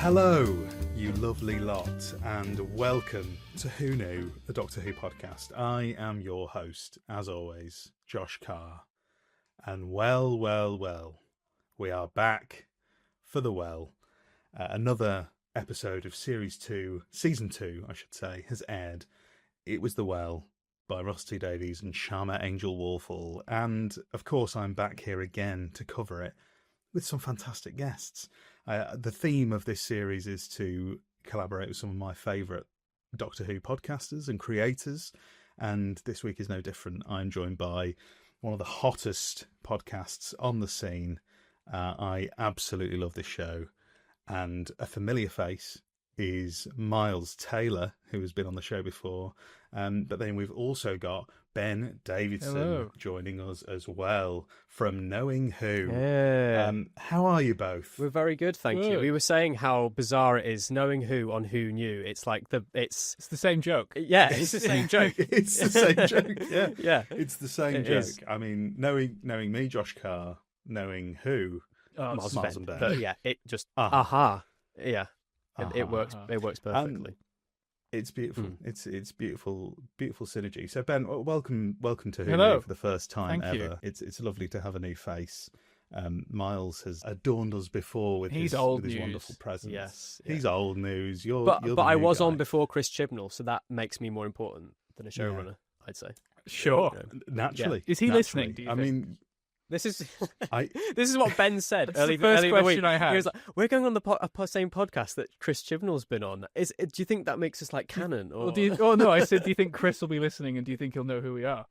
Hello, you lovely lot, and welcome to Who Knew, the Doctor Who podcast. I am your host, as always, Josh Carr. And well, we are back for the well. Another episode of Series 2, Season 2, I should say, has aired. It was The Well by Russ T. Davies and Sharma Angel Warful. And, of course, I'm back here again to cover it with some fantastic guests. The theme of this series is to collaborate with some of my favourite Doctor Who podcasters and creators, and this week is no different. I'm joined by one of the hottest podcasts on the scene. I absolutely love this show, and a familiar face is Miles Taylor, who has been on the show before, but then we've also got Ben Davidson. Hello. Joining us as well from Knowing Who. Yeah. How are you both? We're very good, thank you. We were saying how bizarre it is knowing Who on Who Knew. It's like it's the same joke. Yeah, it's the same joke. It's the same joke. Yeah, yeah, it's the same it joke. is. I mean, knowing me, Josh Carr, knowing Who, Miles and Ben. But yeah, it just Yeah, it works. It works perfectly. It's beautiful. It's beautiful synergy. So Ben, welcome to Who Hello. Knew for the first time Thank ever. you. It's lovely to have a new face. Miles has adorned us before with He's his old wonderful news. presence. Yes, He's old news. You're but the I new was guy. on before Chris Chibnall, so that makes me more important than a showrunner, I'd say. Sure. You know. Naturally. Is he naturally. listening, do you I think? mean, This is I this is what Ben said That's early, the first early in the week. question I had. He was like, "We're going on the same podcast that Chris Chibnall's been on. Do you think that makes us like canon?" Or Oh no, I said, do you think Chris will be listening, and do you think he'll know who we are?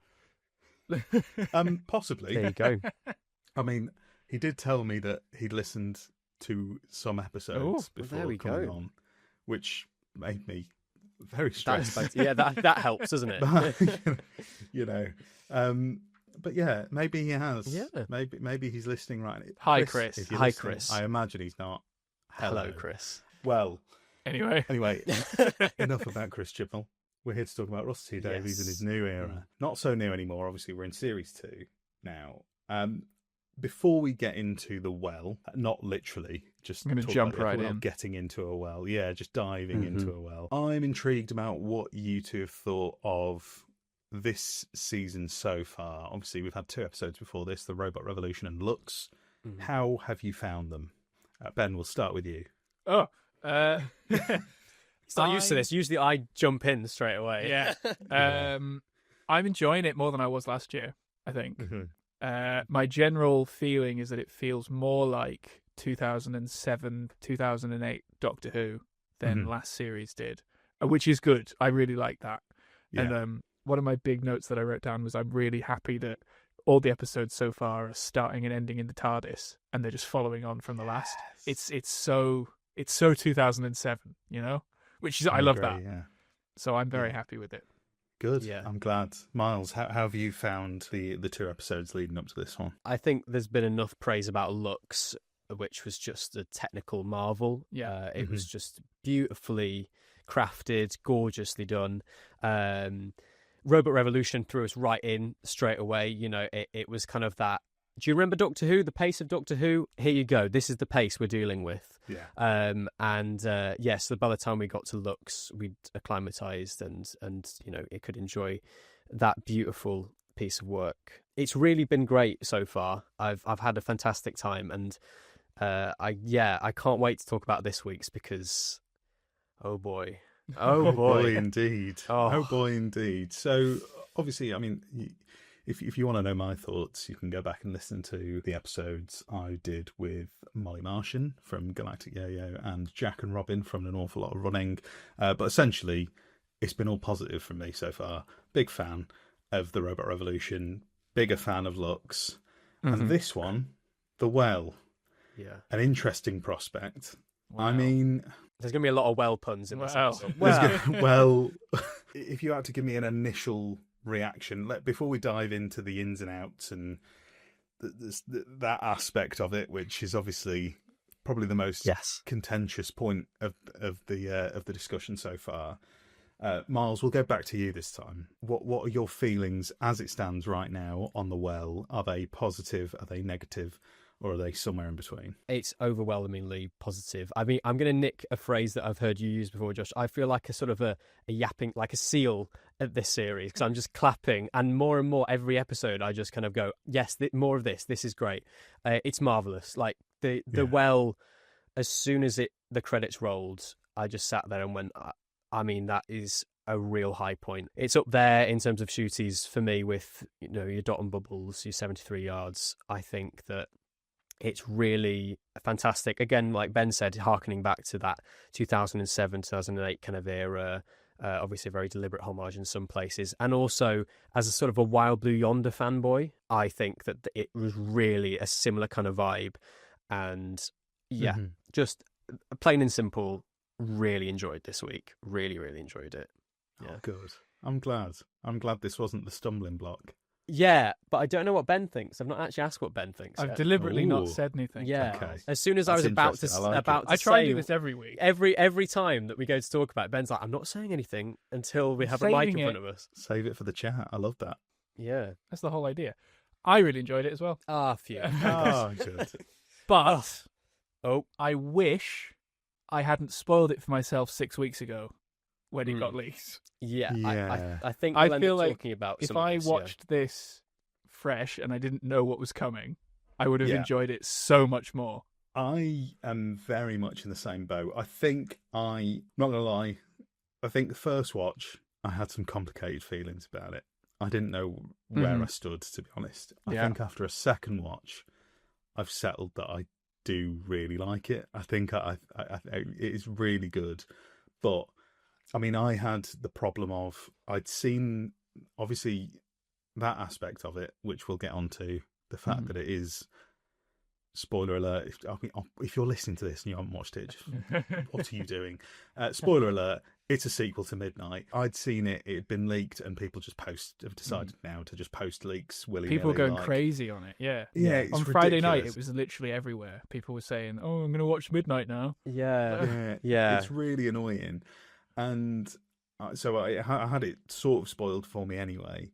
possibly. there you go. I mean, he did tell me that he'd listened to some episodes well, before there we coming go. on, which made me very stressed. That helps, doesn't it? But, you know, but yeah, maybe he has. Yeah. Maybe he's listening right now. Hi, Chris. if you're Hi, listening, Chris. I imagine he's not. Hello, Chris. Well, Anyway, enough about Chris Chibnall. We're here to talk about Russ T. Davies and his new era. Not so new anymore. Obviously, we're in Series 2 now. Before we get into the well, not literally, just I'm gonna talk jump about right we're not in. getting into a well. Yeah, just diving into a well. I'm intrigued about what you two have thought of this season so far. Obviously, we've had 2 episodes before this, The Robot Revolution and Lux. How have you found them? Ben, we'll start with you. He's not used to this. Usually I jump in straight away. yeah. I'm enjoying it more than I was last year, I think. My general feeling is that it feels more like 2007, 2008 Doctor Who than last series did, which is good. I really like that. Yeah. And one of my big notes that I wrote down was I'm really happy that all the episodes so far are starting and ending in the TARDIS, and they're just following on from the last. It's so 2007, you know, which is I love agree, that. Yeah. So I'm very happy with it. Good. Yeah. I'm glad. Miles, how have you found the 2 episodes leading up to this one? I think there's been enough praise about Lux, which was just a technical marvel. Yeah. It was just beautifully crafted, gorgeously done. Robot Revolution threw us right in straight away. You know, it was kind of that. Do you remember Doctor Who? The pace of Doctor Who? Here you go. This is the pace we're dealing with. Yeah. Yes, so by the time we got to Lux, we'd acclimatized and you know, it could enjoy that beautiful piece of work. It's really been great so far. I've had a fantastic time, and I can't wait to talk about this week's because oh boy. Oh boy, indeed. Oh. Oh boy, indeed. So obviously, I mean, if you want to know my thoughts, you can go back and listen to the episodes I did with Molly Martian from Galactic Yo-Yo and Jack and Robin from An Awful Lot of Running. But essentially, it's been all positive from me so far. Big fan of the Robot Revolution. Bigger fan of Lux. And this one, The Well. Yeah. An interesting prospect. Wow. I mean, there's going to be a lot of well puns in this Wow. episode. well, if you had to give me an initial reaction, before we dive into the ins and outs and that aspect of it, which is obviously probably the most contentious point of the discussion so far. Miles, we'll go back to you this time. What are your feelings as it stands right now on the well? Are they positive? Are they negative? or are they somewhere in between? It's overwhelmingly positive. I mean, I'm going to nick a phrase that I've heard you use before, Josh. I feel like a sort of a yapping, like a seal at this series, because I'm just clapping, and more every episode I just kind of go, yes, more of this. This is great. It's marvelous. Like the well, as soon as the credits rolled, I just sat there and went, I mean, that is a real high point. It's up there in terms of shooties for me with, your Dot and Bubbles, your 73 yards. I think that it's really fantastic. Again, like Ben said, harkening back to that 2007, 2008 kind of era, obviously a very deliberate homage in some places. And also, as a sort of a Wild Blue Yonder fanboy, I think that it was really a similar kind of vibe. And just plain and simple, really enjoyed this week. Really, really enjoyed it. Yeah. Oh, good. I'm glad this wasn't the stumbling block. Yeah, but I don't know what Ben thinks. I've not actually asked what Ben thinks. I've deliberately not said anything. Yeah. Okay. As soon as I was about to I try and do this every week. Every time that we go to talk about it, Ben's like, I'm not saying anything until we have a mic in front of us. Save it for the chat. I love that. Yeah. That's the whole idea. I really enjoyed it as well. Phew. Oh, good. But I wish I hadn't spoiled it for myself 6 weeks ago when it got leaked. Yeah. I think I we'll feel like talking about if I watched this fresh and I didn't know what was coming, I would have enjoyed it so much more. I am very much in the same boat. I think not going to lie, I think the first watch, I had some complicated feelings about it. I didn't know where I stood, to be honest. I think after a second watch, I've settled that I do really like it. I think it is really good. But, I mean, I had the problem of, I'd seen, obviously, that aspect of it, which we'll get onto, the fact that it is, spoiler alert, if you're listening to this and you haven't watched it, what are you doing? Spoiler alert, it's a sequel to Midnight. I'd seen it had been leaked, and people have decided now to just post leaks willy-nilly. People going crazy on it, yeah. It's on Friday ridiculous. night, it was literally everywhere. People were saying, I'm going to watch Midnight now. Yeah. It's really annoying. And so I had it sort of spoiled for me anyway.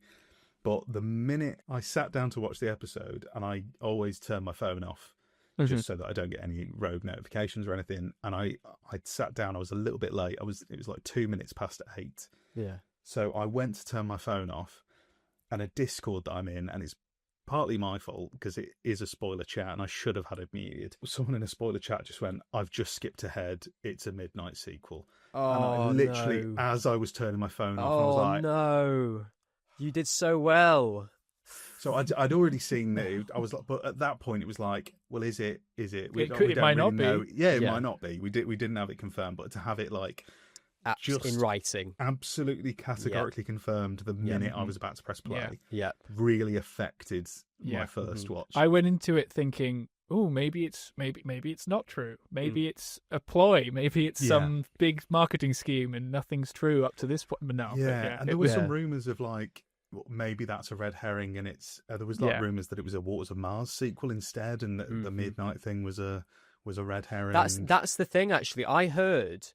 But the minute I sat down to watch the episode, and I always turn my phone off just so that I don't get any rogue notifications or anything, and I'd sat down, I was a little bit late. It was like 2 minutes past 8. Yeah. So I went to turn my phone off, and a Discord that I'm in, and it's partly my fault because it is a spoiler chat and I should have had it muted. Someone in a spoiler chat just went, I've just skipped ahead. It's a Midnight sequel. And I literally, as I was turning my phone off, I was like, no. You did so well. So I'd already seen that. I was like, but at that point it was like, well, is it? It might not be. Yeah, it might not be. We didn't have it confirmed, but to have it like just in writing, absolutely categorically confirmed the minute I was about to press play. Yeah, really affected my first watch. I went into it thinking, oh, maybe it's not true. Maybe it's a ploy. Maybe it's some big marketing scheme, and nothing's true up to this point. But no, and there were some rumors of like, maybe that's a red herring, and it's there was like rumors that it was a Waters of Mars sequel instead, and that the Midnight thing was a red herring. That's the thing. Actually, I heard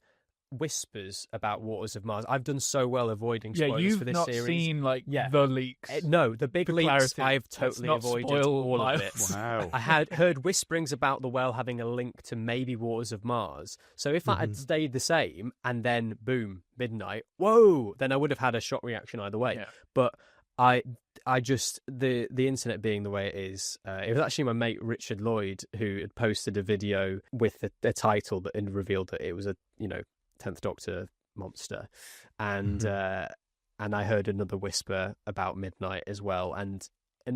whispers about Waters of Mars. I've done so well avoiding spoilers for this series. You've not seen the leaks. No, the big leaks. Clarity. I've totally avoided all of it. Wow. I had heard whisperings about the well having a link to maybe Waters of Mars. So if that had stayed the same, and then boom, Midnight, whoa, then I would have had a shock reaction either way. Yeah. But I just the internet being the way it is. It was actually my mate Richard Lloyd who had posted a video with the title that revealed that it was a 10th Doctor monster, and I heard another whisper about Midnight as well, and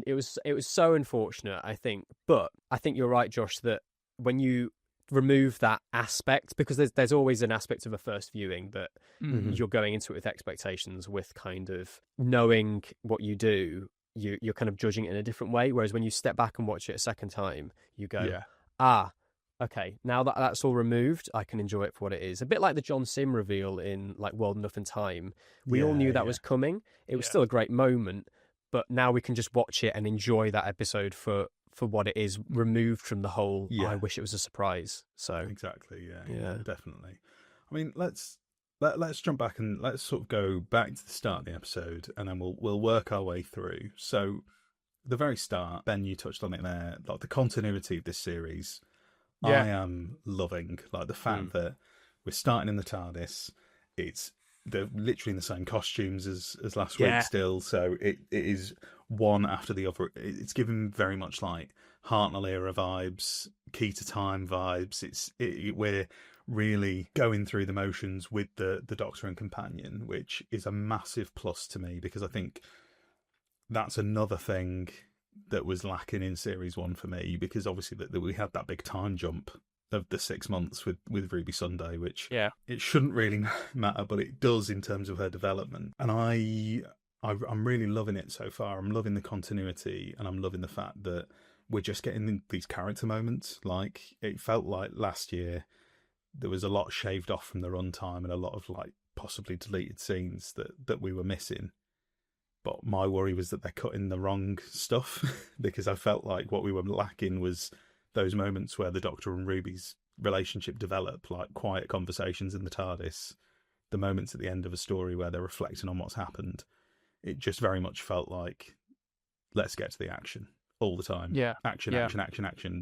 it was so unfortunate, I think. But I think you're right, Josh, that when you remove that aspect, because there's always an aspect of a first viewing that you're going into it with expectations, with kind of knowing what you do, you're kind of judging it in a different way, whereas when you step back and watch it a second time, you go, okay, now that that's all removed, I can enjoy it for what it is. A bit like the John Sim reveal in like World Enough and Time. We all knew that was coming. It was still a great moment, but now we can just watch it and enjoy that episode for what it is, removed from the whole, I wish it was a surprise. So exactly, yeah, definitely. I mean, let's jump back and let's sort of go back to the start of the episode, and then we'll work our way through. So the very start, Ben, you touched on it there, like the continuity of this series, Yeah. I am loving. Like the fact that we're starting in the TARDIS, they're literally in the same costumes as last week still, so it is one after the other. It's given very much like Hartnell era vibes, Key to Time vibes. We're really going through the motions with the Doctor and companion, which is a massive plus to me, because I think that's another thing that was lacking in series 1 for me, because obviously that we had that big time jump of the 6 months with Ruby Sunday, which it shouldn't really matter, but it does in terms of her development. And I'm really loving it so far. I'm loving the continuity, and I'm loving the fact that we're just getting these character moments. Like, it felt like last year there was a lot shaved off from the runtime and a lot of like possibly deleted scenes that we were missing. But my worry was that they're cutting the wrong stuff, because I felt like what we were lacking was those moments where the Doctor and Ruby's relationship develop, like quiet conversations in the TARDIS, the moments at the end of a story where they're reflecting on what's happened. It just very much felt like, let's get to the action all the time. Yeah. Action.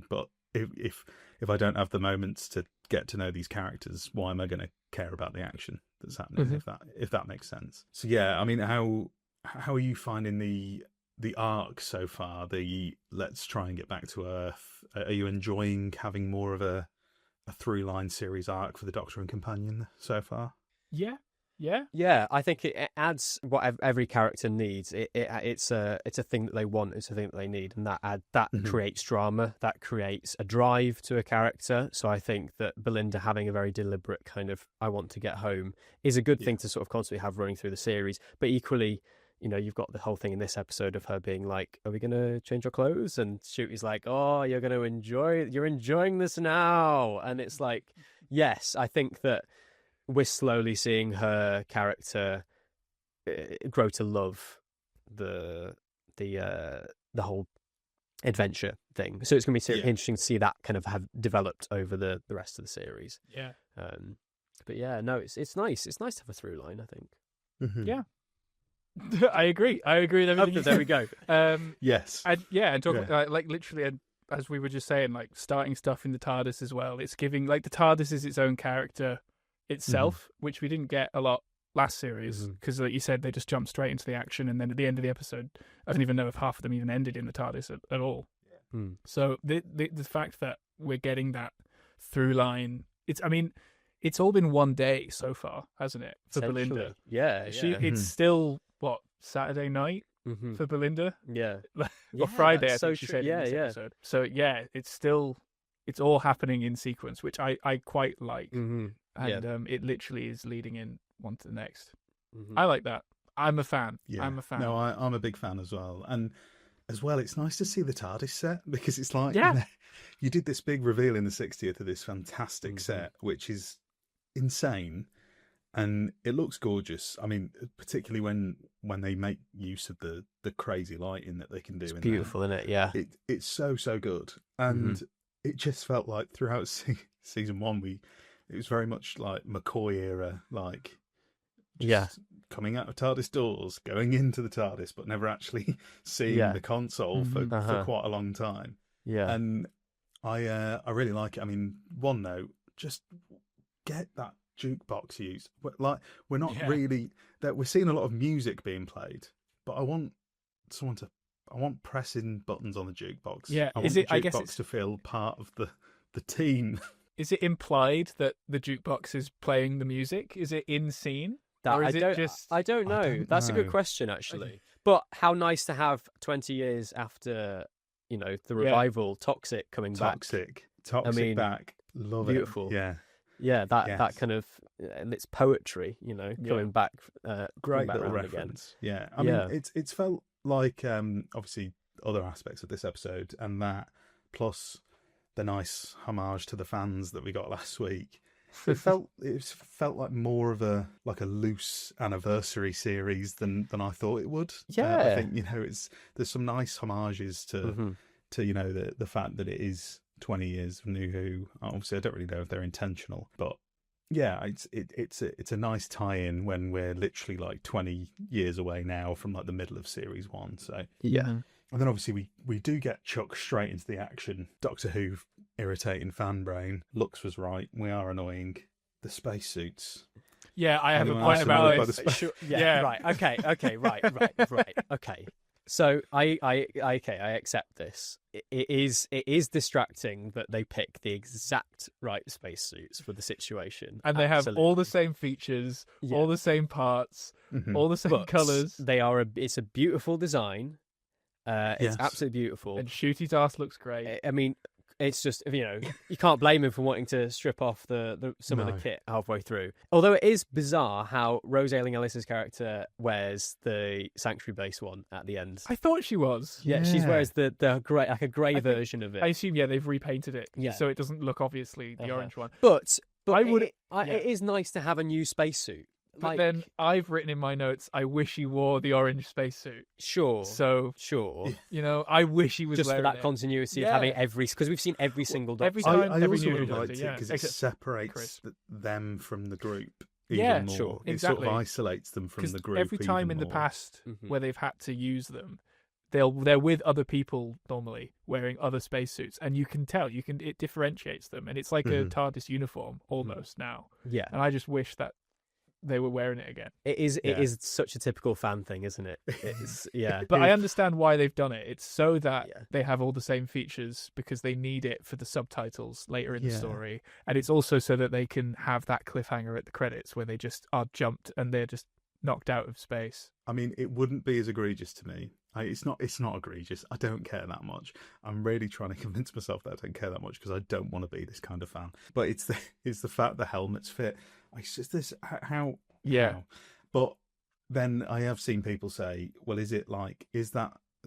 But if I don't have the moments to get to know these characters, why am I going to care about the action that's happening? If that makes sense. So yeah, I mean, how are you finding the arc so far? The let's try and get back to Earth. Are you enjoying having more of a through line series arc for the Doctor and companion so far? Yeah, I think it adds what every character needs. It's a thing that they want. It's a thing that they need, and that creates drama. That creates a drive to a character. So I think that Belinda having a very deliberate kind of "I want to get home" is a good thing to sort of constantly have running through the series. But equally, you know, you've got the whole thing in this episode of her being like, "Are we going to change our clothes?" And Shooty's like, "Oh, you're enjoying this now." And it's like, yes, I think that we're slowly seeing her character grow to love the whole adventure thing. So it's going to be interesting to see that kind of have developed over the rest of the series. Yeah. But yeah, no, it's nice. It's nice to have a through line, I think. Mm-hmm. Yeah. I agree with everything. There we go. Yes. And talk like literally, as we were just saying, like starting stuff in the TARDIS as well. It's giving, like, the TARDIS is its own character itself, which we didn't get a lot last series, because like you said, they just jumped straight into the action, and then at the end of the episode, I don't even know if half of them even ended in the TARDIS at all. So the fact that we're getting that through line, it's all been one day so far, hasn't it, for Belinda? It's still Saturday night for Belinda, or Friday, I think she said in this episode. So it's all happening in sequence, which I quite like. And it literally is leading in one to the next. I like that. I'm a fan. I'm a fan. No, I'm a big fan as well. And as well, it's nice to see the TARDIS set, because it's like, you did this big reveal in the 60th of this fantastic set, which is insane. And it looks gorgeous. I mean, particularly when they make use of the crazy lighting that they can do. It's beautiful, isn't it? Yeah. It's so good. And it just felt like throughout season 1, it was very much like McCoy era, like coming out of TARDIS doors, going into the TARDIS, but never actually seeing the console for quite a long time. Yeah. And I really like it. I mean, one note, just get that jukebox used. We're not really that we're seeing a lot of music being played, but I want pressing buttons on the jukebox. Yeah. I want the jukebox to feel part of the team. Is it implied that the jukebox is playing the music? Is it in scene? Or is it just... I don't know. That's a good question, actually. Okay. But how nice to have 20 years after, the revival, Toxic coming back. Toxic back. Love beautiful. It. Beautiful. Yeah, that kind of... And it's poetry, coming back. Great back little reference. Again. Yeah. I mean, it's felt like, obviously, other aspects of this episode, and that, plus the nice homage to the fans that we got last week. It felt like more of a loose anniversary series than I thought it would. Yeah, I think there's some nice homages to the fact that it is 20 years of New Who. Obviously, I don't really know if they're intentional, but yeah, it's a nice tie-in when we're literally like 20 years away now from like the middle of series 1. So yeah. And then obviously we do get chucked straight into the action. Doctor Who, irritating fan brain. Lux was right. We are annoying. The spacesuits. Yeah, I have a Anyone point else about annoyed this. by the Sure, Yeah. right. Okay. Right. Okay. So I accept this. It is distracting that they pick the exact right spacesuits for the situation, And they have all the same features, Yeah. all the same parts, all the same But colours. They are. It's a beautiful design. It's Yes. absolutely beautiful. And Shooty Darth looks great. I mean, it's just, you can't blame him for wanting to strip off some of the No. kit halfway through. Although it is bizarre how Rose Ayling-Ellis's character wears the Sanctuary base one at the end. I thought she was. Yeah, she Yeah. wears the grey, like a grey I think- version of it. I assume, they've repainted it. Yeah. So it doesn't look obviously the Uh-huh. orange one. But I would- it is nice to have a new spacesuit. But then I've written in my notes, I wish he wore the orange spacesuit. sure, So, sure. I wish he was Just for wearing that it. continuity of Yeah. having because we've seen every single Doctor. every time- I every also new would have Doctor, liked it yeah. because it Except separates Chris. them from the group even Yeah, more. sure. It Exactly. sort of isolates them from 'Cause the group. every time even in the more. past Mhm. where they've had to use them, they're with other people normally wearing other spacesuits, and you can tell it differentiates them, and it's like a Mhm. TARDIS uniform almost now. Yeah, And I just wish that they were wearing it again. it is. It Yeah. is such a typical fan thing, isn't it? It's But I understand why they've done it. It's so that Yeah. they have all the same features because they need it for the subtitles later in the Yeah. story, and it's also so that they can have that cliffhanger at the credits where they just are jumped and they're just knocked out of space. I mean, it wouldn't be as egregious to me. It's not egregious. I don't care that much. I'm really trying to convince myself that I don't care that much because I don't want to be this kind of fan. But it's the fact the helmets fit. It's just this how. Yeah. how? But then I have seen people say, "Well,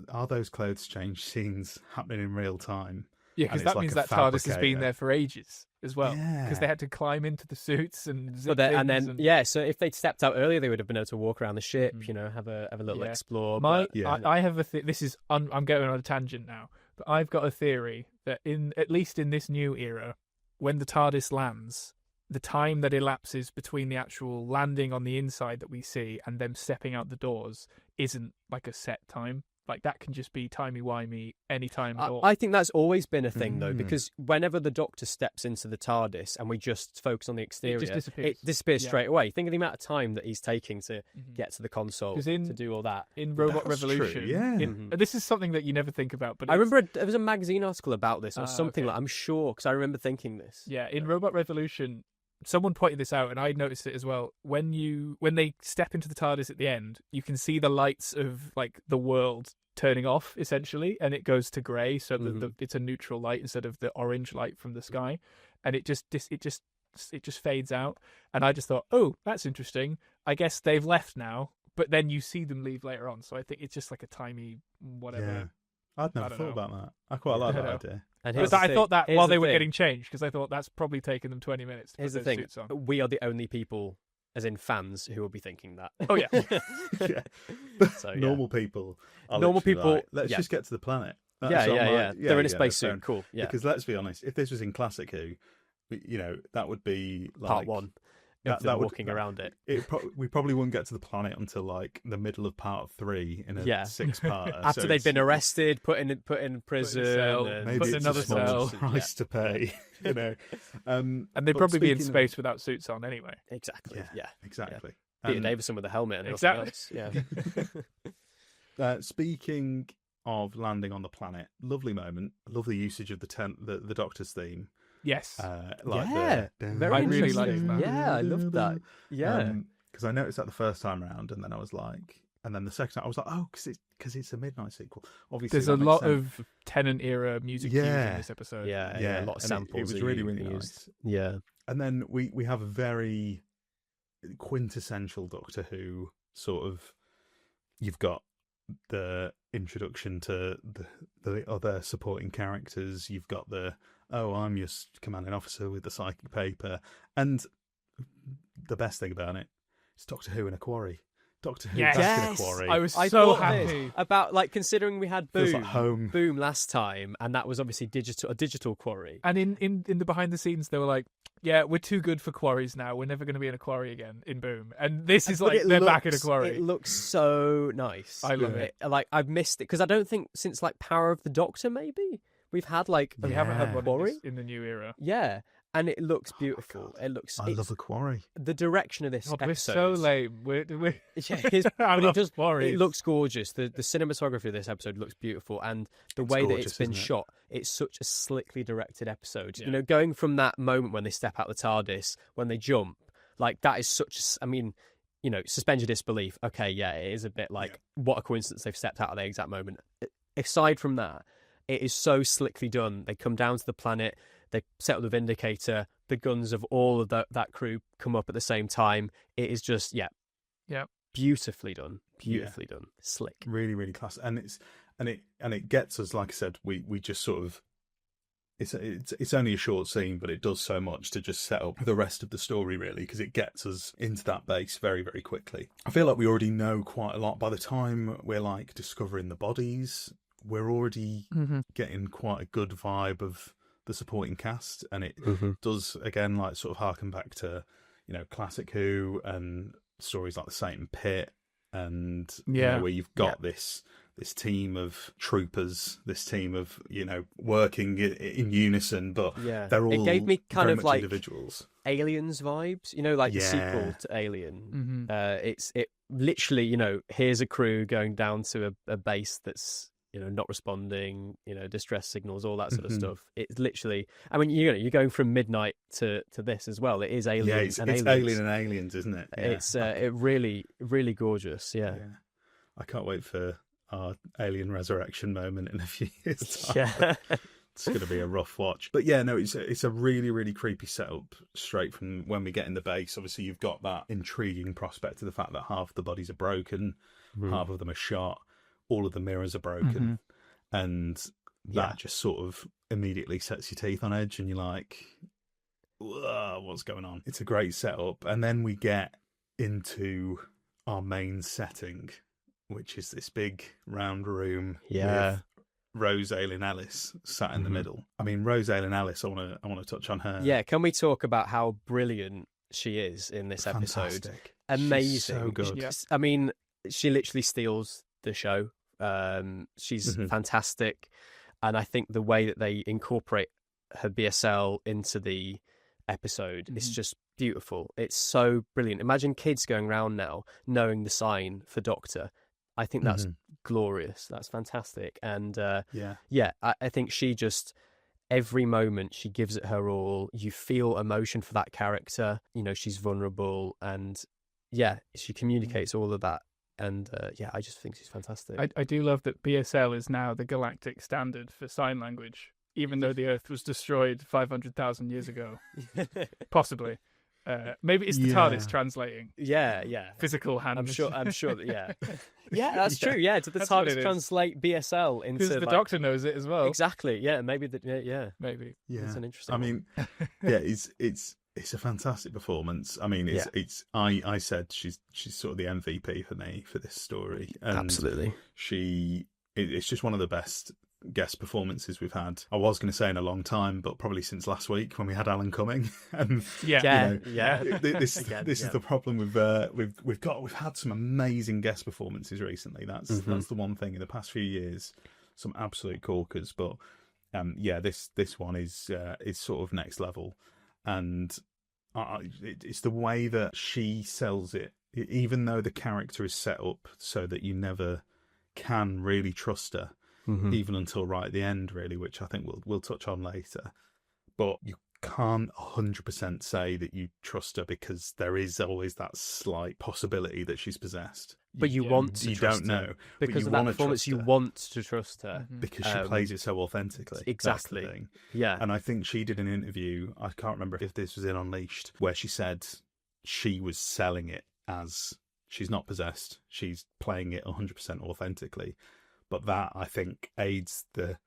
are those clothes change scenes happening in real time?" Yeah, And because it's that like means a that TARDIS has been fabricator. there for ages as well. Yeah. Because they had to climb into the suits and zip and things then yeah. So if they'd stepped out earlier, they would have been able to walk around the ship. Mhm. Have a little Yeah. explore. My, Yeah. I have this is I'm going on a tangent now, but I've got a theory that at least in this new era, when the TARDIS lands, the time that elapses between the actual landing on the inside that we see and them stepping out the doors isn't like a set time. Like that can just be timey-wimey anytime at all. I think that's always been a thing, though, Mm. because whenever the Doctor steps into the TARDIS and we just focus on the exterior, disappears. it disappears Yeah. straight away. Think of the amount of time that he's taking to Mhm. get to the console 'Cause to do all that. in Robot That's true, Revolution, yeah. this is something that you never think about, but I it's- remember there was a magazine article about this or something okay. like. I'm sure because I remember thinking this. Yeah, in Robot Revolution, someone pointed this out, and I noticed it as well. When they step into the TARDIS at the end, you can see the lights of like the world turning off essentially, and it goes to grey, so that it's a neutral light instead of the orange light from the sky, and it just fades out. And I just thought, oh, that's interesting. I guess they've left now, but then you see them leave later on. So I think it's just like a timey whatever. Yeah. I'd never don't thought know. about that. I quite like I that know. idea. And But here's the I thought that thing- while here's they the were thing. getting changed, because I thought that's probably taken them 20 minutes to Here's put the those thing: suits on. we are the only people, as in fans, who will be thinking that. Oh yeah. Yeah. So, yeah. Normal people. Are Normal literally people- like, let's yeah. just get to the planet. Yeah, That's what I'm yeah. like, They're in a fair spacesuit. Cool. Yeah. Because let's be honest, if this was in Classic Who, that would be like Part one. Of them would- walking around it. We probably wouldn't get to the planet until like the middle of part 3 in a Yeah. 6-parter. After so they'd been it's- arrested, put in prison, cell, and maybe put it's another a small cell. price to pay, And they'd but probably be in speaking of- space without suits on anyway. Exactly. Yeah. exactly. Peter Davison with a helmet and Exactly. nothing else. Yeah. Speaking of landing on the planet, lovely moment, lovely usage of the Doctor's theme. Yes. Yeah, very I really interesting. like that. Yeah, I love that. Yeah. Because I noticed that the first time round, and then I was like, and then the second time I was like, oh, because it's a midnight sequel. Obviously, There's a that makes lot sense. of Tennant era music cues in Yeah. this episode. Yeah, yeah, a lot of and samples. It was that really, you really used. nice. Yeah. And then we have a very quintessential Doctor Who sort of. You've got the introduction to the other supporting characters. You've got I'm your commanding officer with the psychic paper, and the best thing about it, it's Doctor Who in a quarry. Doctor Who Yes. back in a quarry. I was I so thought this happy. about, like, considering we had Feels like home. Boom last time, and that was obviously a digital quarry. And in the behind the scenes, they were like, "Yeah, we're too good for quarries now. We're never going to be in a quarry again in Boom." And this is But like they're back in a quarry. It looks so nice. I love it. Like, I've missed it because I don't think since like Power of the Doctor maybe we've had like We haven't had Yeah. one quarry. in the new era. Yeah, and it looks beautiful. God. It looks. I love a quarry. the direction of this God, episode. we're so lame. We're Yeah, it is, I but love it does. quarries. It looks gorgeous. The cinematography of this episode looks beautiful, and the way that gorgeous, it's been isn't it? shot, it's such a slickly directed episode. Yeah. You know, going from that moment when they step out the TARDIS, when they jump, like that is such. I mean, you know, suspend your disbelief. Okay, yeah, it is a bit like what a coincidence they've stepped out at the exact moment. Aside from that, it is so slickly done. They come down to the planet. They set up the Vindicator. The guns of all of that crew come up at the same time. It is just, beautifully done. Beautifully done. Slick. Really, really class. And it gets us, like I said, we just sort of it's only a short scene, but it does so much to just set up the rest of the story, really, because it gets us into that base very, very quickly. I feel like we already know quite a lot. By the time we're like discovering the bodies, we're already getting quite a good vibe of the supporting cast, and it does again like sort of harken back to, you know, classic Who and stories like the Satan Pit, and you know, where you've got this team of troopers, this team of, you know, working in unison, but they're all it gave me kind very of much like individuals. Aliens vibes, you know, like the sequel to Alien. It literally, you know, here's a crew going down to a base that's, you know, not responding, you know, distress signals, all that sort of stuff. It's literally, I mean, you know, you're going from Midnight to this as well. It is Alien It's Aliens. Alien and Aliens, isn't it? Yeah. It's it really, really gorgeous. Yeah. I can't wait for our Alien Resurrection moment in a few years' time. Yeah. It's going to be a rough watch. But yeah, no, it's a really, really creepy setup straight from when we get in the base. Obviously, you've got that intriguing prospect of the fact that half the bodies are broken, half of them are shot, all of the mirrors are broken, and that just sort of immediately sets your teeth on edge, and you're like, whoa, what's going on? It's a great setup. And then we get into our main setting, which is this big round room with Rose Alien Ellis sat in the middle. I mean, Rose Alien Ellis, I want to touch on her. Yeah, can we talk about how brilliant she is in this episode? Fantastic. Amazing. She's so good. Yeah. I mean, she literally steals the show. She's fantastic, and I think the way that they incorporate her BSL into the episode is just beautiful. It's so brilliant. Imagine kids going around now knowing the sign for Doctor. I think that's glorious. That's fantastic. And I think she just, every moment she gives it her all. You feel emotion for that character. You know, she's vulnerable, and she communicates all of that. And I just think she's fantastic. I do love that BSL is now the galactic standard for sign language, even though the Earth was destroyed 500,000 years ago. Possibly. Maybe it's the TARDIS translating. Yeah. Physical hand. I'm sure that, yeah, that's true. Yeah, did the That's what TARDIS it is. translate BSL into Because the Doctor knows it as well. Exactly. Yeah, maybe Maybe. Yeah, it's an interesting. I mean, it's a fantastic performance. I mean, I said she's sort of the MVP for me for this story. And absolutely. It's just one of the best guest performances we've had. I was going to say in a long time, but probably since last week when we had Alan Cumming. And this is the problem we've had some amazing guest performances recently. That's the one thing in the past few years, some absolute corkers. But this one is sort of next level, and it's the way that she sells it, even though the character is set up so that you never can really trust her. Even until right at the end, really, which I think we'll touch on later. But you can't 100% say that you trust her because there is always that slight possibility that she's possessed. But you want to you trust don't her. know Because of that performance, you want to trust her. Because she plays it so authentically. Exactly. That's the thing. Yeah. And I think she did an interview, I can't remember if this was in Unleashed, where she said she was selling it as she's not possessed, she's playing it 100% authentically. But that, I think, aids the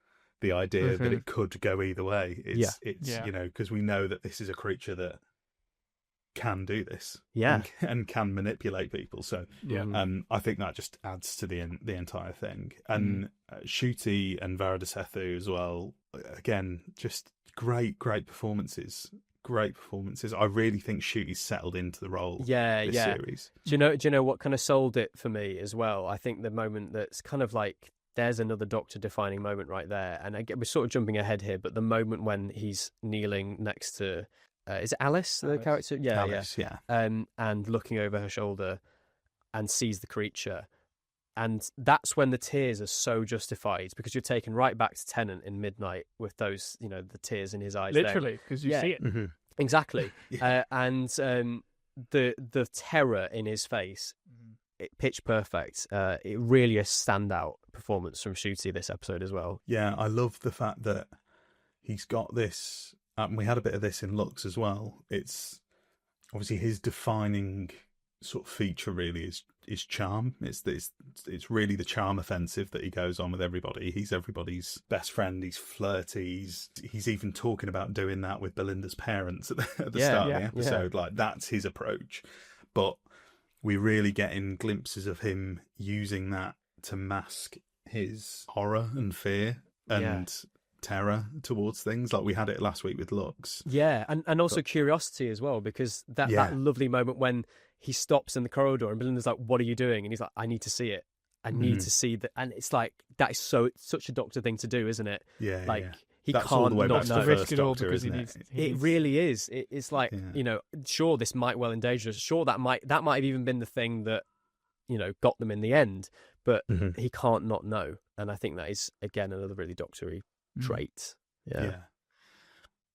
idea that it could go either way. It's you know, because we know that this is a creature that can do this, Yeah. and can manipulate people. So I think that just adds to the entire thing. And Ncuti and Varadasethu as well, again, just great performances. Great performances. I really think Ncuti's settled into the role. This series. Do you know what kind of sold it for me as well? I think the moment that's kind of like, there's another Doctor defining moment right there. And again, we're sort of jumping ahead here, but the moment when he's kneeling next to, is it Alice, the character? Yeah, Alice, yeah. And looking over her shoulder and sees the creature. And that's when the tears are so justified, because you're taken right back to Tennant in Midnight with those, the tears in his eyes. Literally, because you see it. Mm-hmm. Exactly. And the terror in his face, pitch perfect. It really a standout performance from Ncuti this episode as well. Yeah, I love the fact that he's got this, and we had a bit of this in Lux as well. It's obviously his defining sort of feature really is charm. It's really the charm offensive that he goes on with everybody. He's everybody's best friend. He's flirty. He's even talking about doing that with Belinda's parents at the start of the episode. Like, that's his approach. But we really get in glimpses of him using that to mask his horror and fear and terror towards things. Like we had it last week with Lux. Yeah, and also curiosity as well, because that lovely moment when he stops in the corridor and Belinda's like, "What are you doing?" And he's like, "I need to see it. I need to see that." And it's like, that is such a Doctor thing to do, isn't it? Yeah, like yeah. he That's can't all the way not back to know. the Risk first it all Doctor, because isn't he It really is. It's like, sure, this might well endanger us. Sure, that might have even been the thing that got them in the end. But he can't not know, and I think that is again another really Doctor-y trait. Yeah,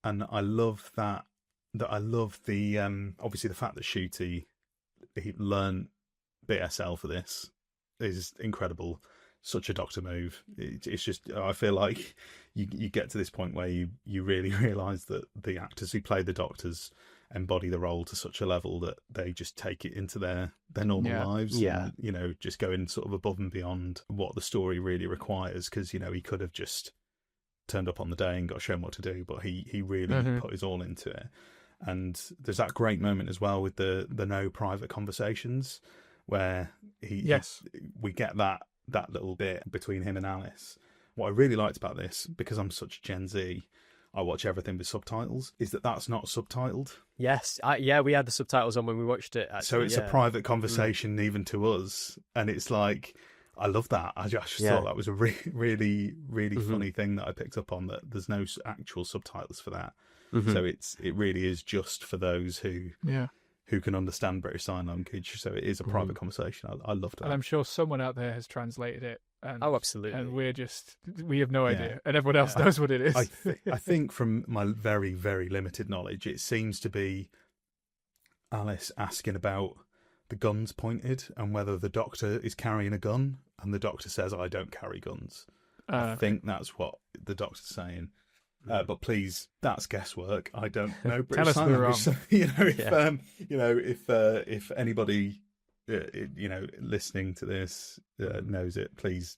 and I love that. I love the obviously the fact that Ncuti, he learned BSL for this is incredible. Such a Doctor move. It's just, I feel like you get to this point where you really realise that the actors who play the Doctors embody the role to such a level that they just take it into their normal lives. Yeah. And, just going sort of above and beyond what the story really requires. Because, he could have just turned up on the day and got shown what to do, but he really put his all into it. And there's that great moment as well with the no private conversations where we get that little bit between him and Alice. What I really liked about this, because I'm such Gen Z, I watch everything with subtitles, is that that's not subtitled. Yes, we had the subtitles on when we watched it. Actually, so it's a private conversation even to us, and it's like, I love that. I just thought that was a really funny thing that I picked up on, that there's no actual subtitles for that. So it really is just for those who can understand British Sign Language. So it is a private conversation. I loved it. And I'm sure someone out there has translated it. And, absolutely. And we have no idea. And everyone else knows what it is. I think from my very, very limited knowledge, it seems to be Alice asking about the guns pointed and whether the Doctor is carrying a gun. And the Doctor says, "I don't carry guns." I think that's what the Doctor's saying. But please, that's guesswork. I don't know British Sign Language. So, if anybody listening to this knows it, please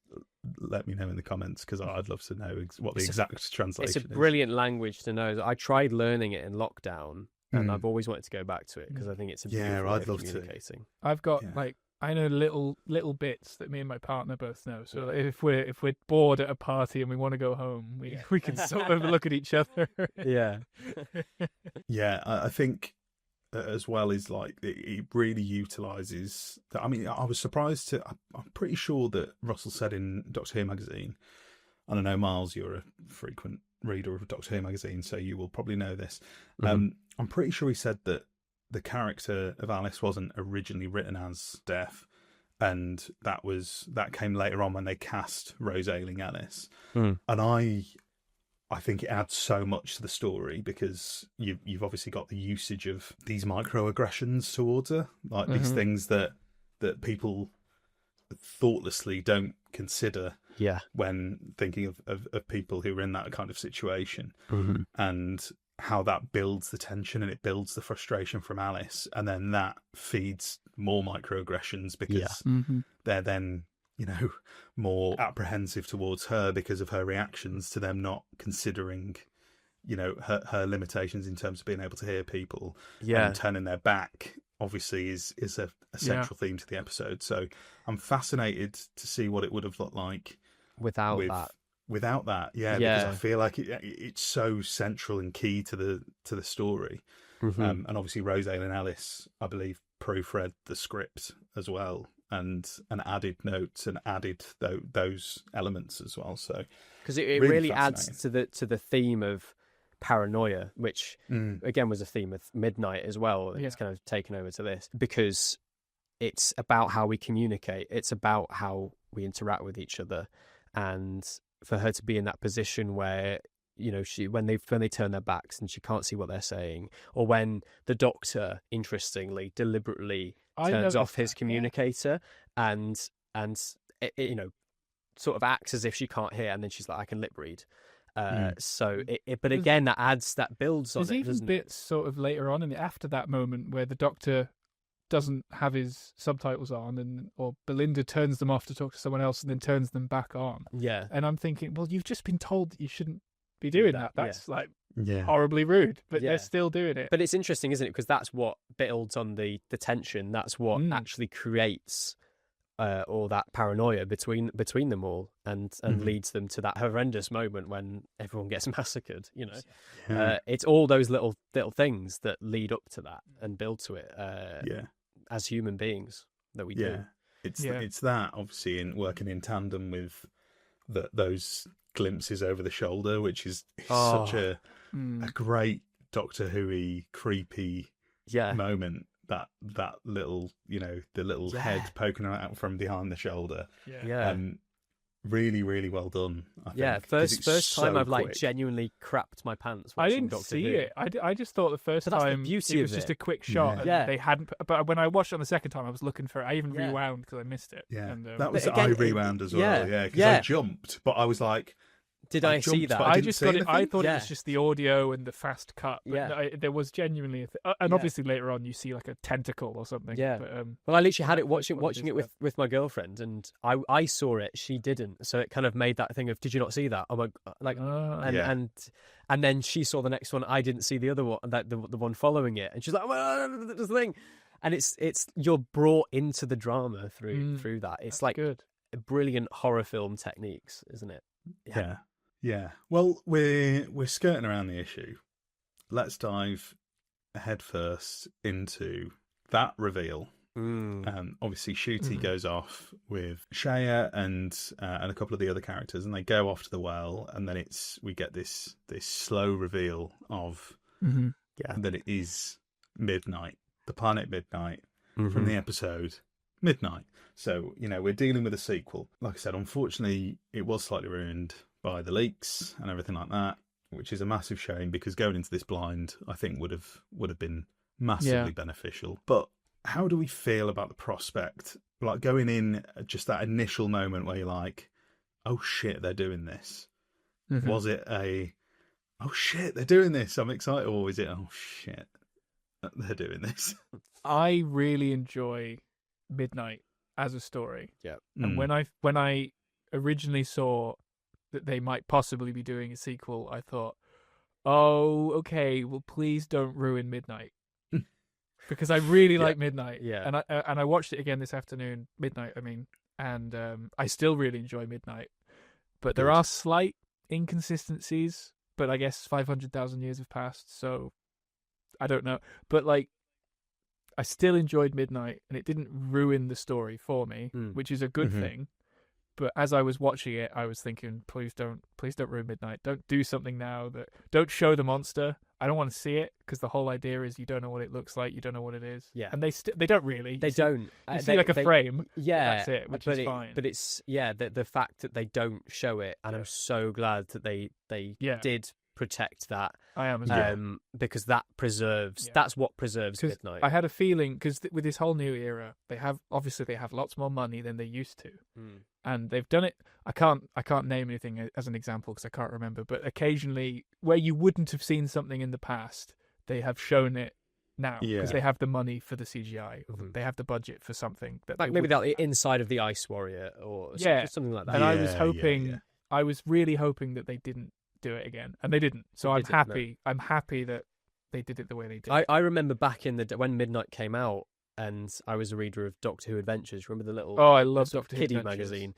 let me know in the comments, because I'd love to know what the exact translation is. It's a brilliant language to know. I tried learning it in lockdown, and I've always wanted to go back to it because I think it's a beautiful way of communicating. I've got I know little bits that me and my partner both know. So if we're bored at a party and we want to go home, we can sort of look at each other. Yeah. I think as well is like it really utilises that. I mean, I was surprised I'm pretty sure that Russell said in Doctor Who magazine, and I know Miles, you're a frequent reader of Doctor Who magazine, so you will probably know this. I'm pretty sure he said that the character of Alice wasn't originally written as deaf, and that came later on when they cast Rose Ayling Ellis. And I think it adds so much to the story, because you've obviously got the usage of these microaggressions towards her, like these things that people thoughtlessly don't consider when thinking of people who are in that kind of situation, and how that builds the tension and it builds the frustration from Alice, and then that feeds more microaggressions, because they're then more apprehensive towards her because of her reactions to them not considering her limitations in terms of being able to hear people, Yeah. and turning their back obviously is a central theme to the episode. So I'm fascinated to see what it would have looked like without that. Yeah, because I feel like it's so central and key to the story. Mm-hmm. And obviously Rosalie and Ellis, I believe, proofread the script as well, and added notes and added those elements as well. So because it really adds to the theme of paranoia, which again was a theme of Midnight as well. It's kind of taken over to this because it's about how we communicate. It's about how we interact with each other, and for her to be in that position where, you know, when they turn their backs and she can't see what they're saying, or when the Doctor, interestingly, deliberately turns off his communicator and it, you know, sort of acts as if she can't hear, and then she's like, I can lip read. So but again, that builds on it. There's even bits sort of later on after that moment where the Doctor doesn't have his subtitles on, or Belinda turns them off to talk to someone else and then turns them back on. Yeah. And I'm thinking, well, you've just been told that you shouldn't be doing that. That's horribly rude, but they're still doing it. But it's interesting, isn't it? Because that's what builds on the tension. That's what actually creates all that paranoia between them all, and leads them to that horrendous moment when everyone gets massacred. You know, it's all those little things that lead up to that and build to it. As human beings that we do. It's that obviously in working in tandem with those glimpses over the shoulder, which is such a great Doctor Who-y, creepy moment. That little, you know, the little head poking out from behind the shoulder. Really, really well done. I think, first time I've like genuinely crapped my pants. I didn't see it. I just thought the first time it was just a quick shot. And they hadn't. But when I watched it on the second time, I was looking for it. I even rewound because I missed it. Yeah, and, that was I rewound as well. Yeah, because I jumped, but I was like, did I see that? I just got it. I thought it was just the audio and the fast cut. But there was genuinely, and obviously later on you see like a tentacle or something. Yeah. But, well, I literally had it watching it with my girlfriend, and I saw it. She didn't, so it kind of made that thing of, did you not see that? Oh my, like, and then she saw the next one. I didn't see the other one, the one following it, and she's like, well, this thing, and it's you're brought into the drama through that. It's like good, brilliant horror film techniques, isn't it? Yeah. Well, we're skirting around the issue. Let's dive head first into that reveal. Obviously, Ncuti goes off with Shea and a couple of the other characters, and they go off to the well, and then we get this slow reveal of that it is Midnight, the planet Midnight from the episode Midnight. So, you know, we're dealing with a sequel. Like I said, unfortunately, it was slightly ruined by the leaks and everything like that, which is a massive shame, because going into this blind, I think would have been massively beneficial. But how do we feel about the prospect, like going in just that initial moment where you're like, oh shit, they're doing this? Was it oh shit, they're doing this, I'm excited, or is it, oh shit, they're doing this? I really enjoy Midnight as a story. And when I originally saw that they might possibly be doing a sequel, I thought, oh, okay, well, please don't ruin Midnight, because I really like Midnight. And I watched it again this afternoon, Midnight, I mean, and I still really enjoy Midnight, but there are slight inconsistencies. But I guess 500,000 years have passed, so I don't know. But like, I still enjoyed Midnight, and it didn't ruin the story for me, which is a good thing. But as I was watching it, I was thinking, please don't ruin Midnight. Don't do something now don't show the monster. I don't want to see it, because the whole idea is you don't know what it looks like, you don't know what it is. Yeah. And they don't really. They don't. You see like a frame. Yeah. That's it, which is fine. But it's the fact that they don't show it, and I'm so glad that they did protect that. I am as well. Because that preserves. That's what preserves Midnight. I had a feeling, because with this whole new era, they have lots more money than they used to, and they've done it. I can't name anything as an example because I can't remember. But occasionally, where you wouldn't have seen something in the past, they have shown it now, because they have the money for the CGI. They have the budget for something that, like maybe that inside of the Ice Warrior or something like that. And I was hoping, I was really hoping that they didn't do it again, and they didn't. So I'm happy. I'm happy that they did it the way they did. I remember back in when Midnight came out, and I was a reader of Doctor Who Adventures. Remember the little I love Doctor Who kiddie Adventures magazine?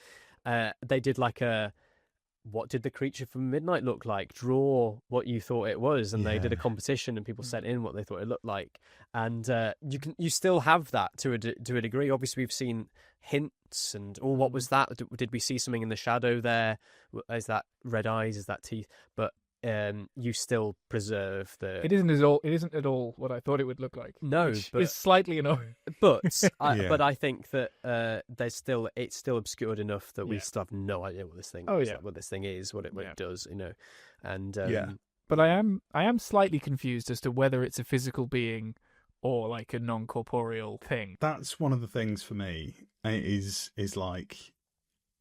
They did like what did the creature from Midnight look like? Draw what you thought it was, and they did a competition, and people sent in what they thought it looked like. And you still have that to a degree. Obviously, we've seen hints, and what was that? Did we see something in the shadow there? Is that red eyes? Is that teeth? But you still preserve the. It isn't at all what I thought it would look like. No, but it's slightly annoying. But I think that it's still obscured enough that we still have no idea what this thing. What this thing is, what it does, and But I am slightly confused as to whether it's a physical being or like a non-corporeal thing. That's one of the things for me. Is like.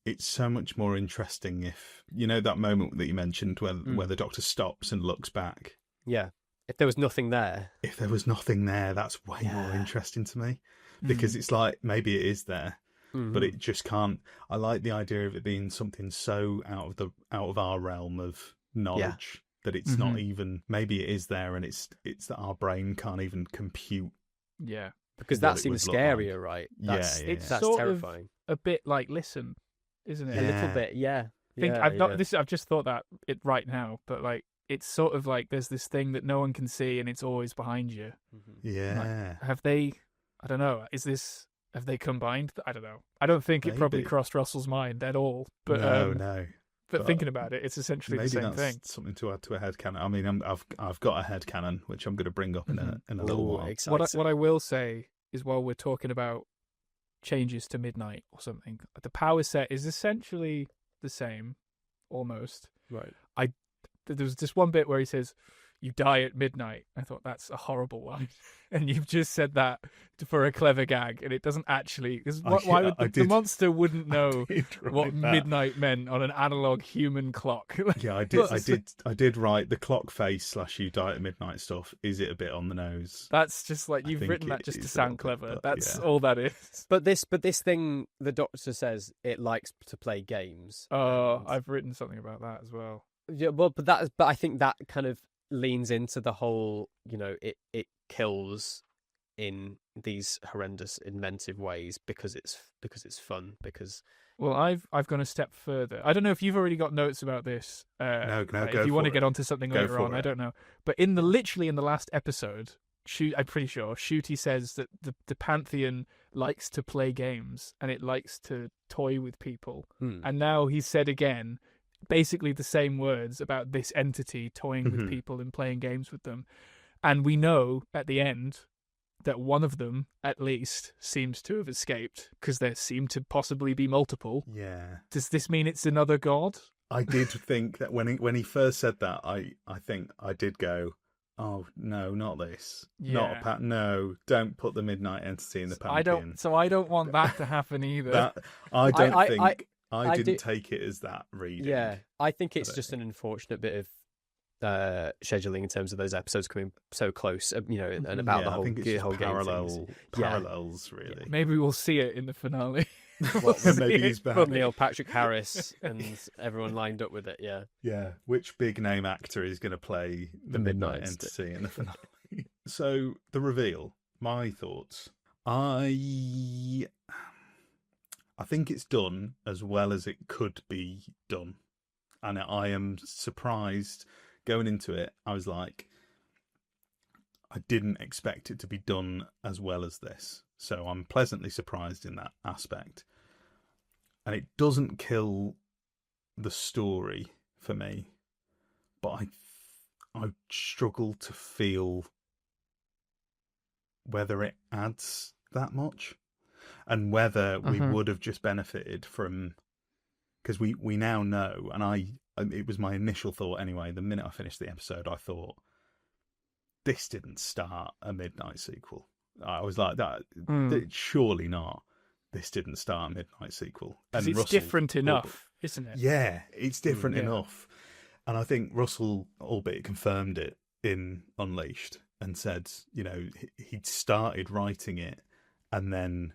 It's so much more interesting if, that moment that you mentioned where the Doctor stops and looks back. Yeah. If there was nothing there. If there was nothing there, that's way more interesting to me. Because it's like, maybe it is there, but it just can't. I like the idea of it being something so out of our realm of knowledge that it's not even, maybe it is there and it's that our brain can't even compute. Yeah. Because that seems scarier, right? That's terrifying. A bit like Listen. Isn't it? A little bit, yeah. I've just thought that it right now, but like it's sort of like there's this thing that no one can see and it's always behind you. Yeah. Like, have they? I don't know. Have they combined? I don't know. I don't think it probably crossed Russell's mind at all. But no. But thinking about it, it's essentially the same thing. Something to add to a headcanon. I mean, I've got a headcanon which I'm going to bring up in a little while. Exciting. What I will say is, while we're talking about changes to Midnight or something, the power set is essentially the same, almost. Right. There was this one bit where he says, "You die at midnight." I thought that's a horrible line, and you've just said that for a clever gag, and it doesn't actually. Why would the monster wouldn't know what midnight meant on an analog human clock? Yeah, I did write the clock face / "you die at midnight" stuff. Is it a bit on the nose? That's just like you've written that just to sound clever. That's all that is. But this thing, the Doctor says it likes to play games. Oh, I've written something about that as well. Yeah, well, but I think that kind of leans into the whole, it kills in these horrendous, inventive ways because it's fun. Well, I've gone a step further. I don't know if you've already got notes about this. No, if you want to get onto something later on, I don't know. But literally in the last episode, I'm pretty sure Shooty says that the Pantheon likes to play games and it likes to toy with people. And now he's said again, basically the same words about this entity toying with people and playing games with them. And we know at the end that one of them, at least, seems to have escaped because there seem to possibly be multiple. Yeah. Does this mean it's another god? I did think that when he first said that, I think I did go, oh, no, not this. Yeah. Not no, don't put the midnight entity in the Pantheon. I don't want that to happen either. I didn't take it as that reading. Yeah, I think it's just an unfortunate bit of scheduling in terms of those episodes coming so close, and about the whole, I think it's whole parallels, really. Yeah. Maybe we'll see it in the finale. Maybe he's back. Neil Patrick Harris and everyone lined up with it. Yeah. Yeah. Which big name actor is going to play the midnight entity in the finale? So the reveal. My thoughts. I think it's done as well as it could be done. And I am surprised going into it. I was like, I didn't expect it to be done as well as this. So I'm pleasantly surprised in that aspect. And it doesn't kill the story for me. But I struggle to feel whether it adds that much. And whether we would have just benefited from, because we now know, and it was my initial thought anyway. The minute I finished the episode, I thought this didn't start a midnight sequel. I was like, that surely not. This didn't start a midnight sequel. And it's different enough, isn't it? Yeah, it's different enough. And I think Russell, albeit, confirmed it in Unleashed and said, he'd started writing it, and then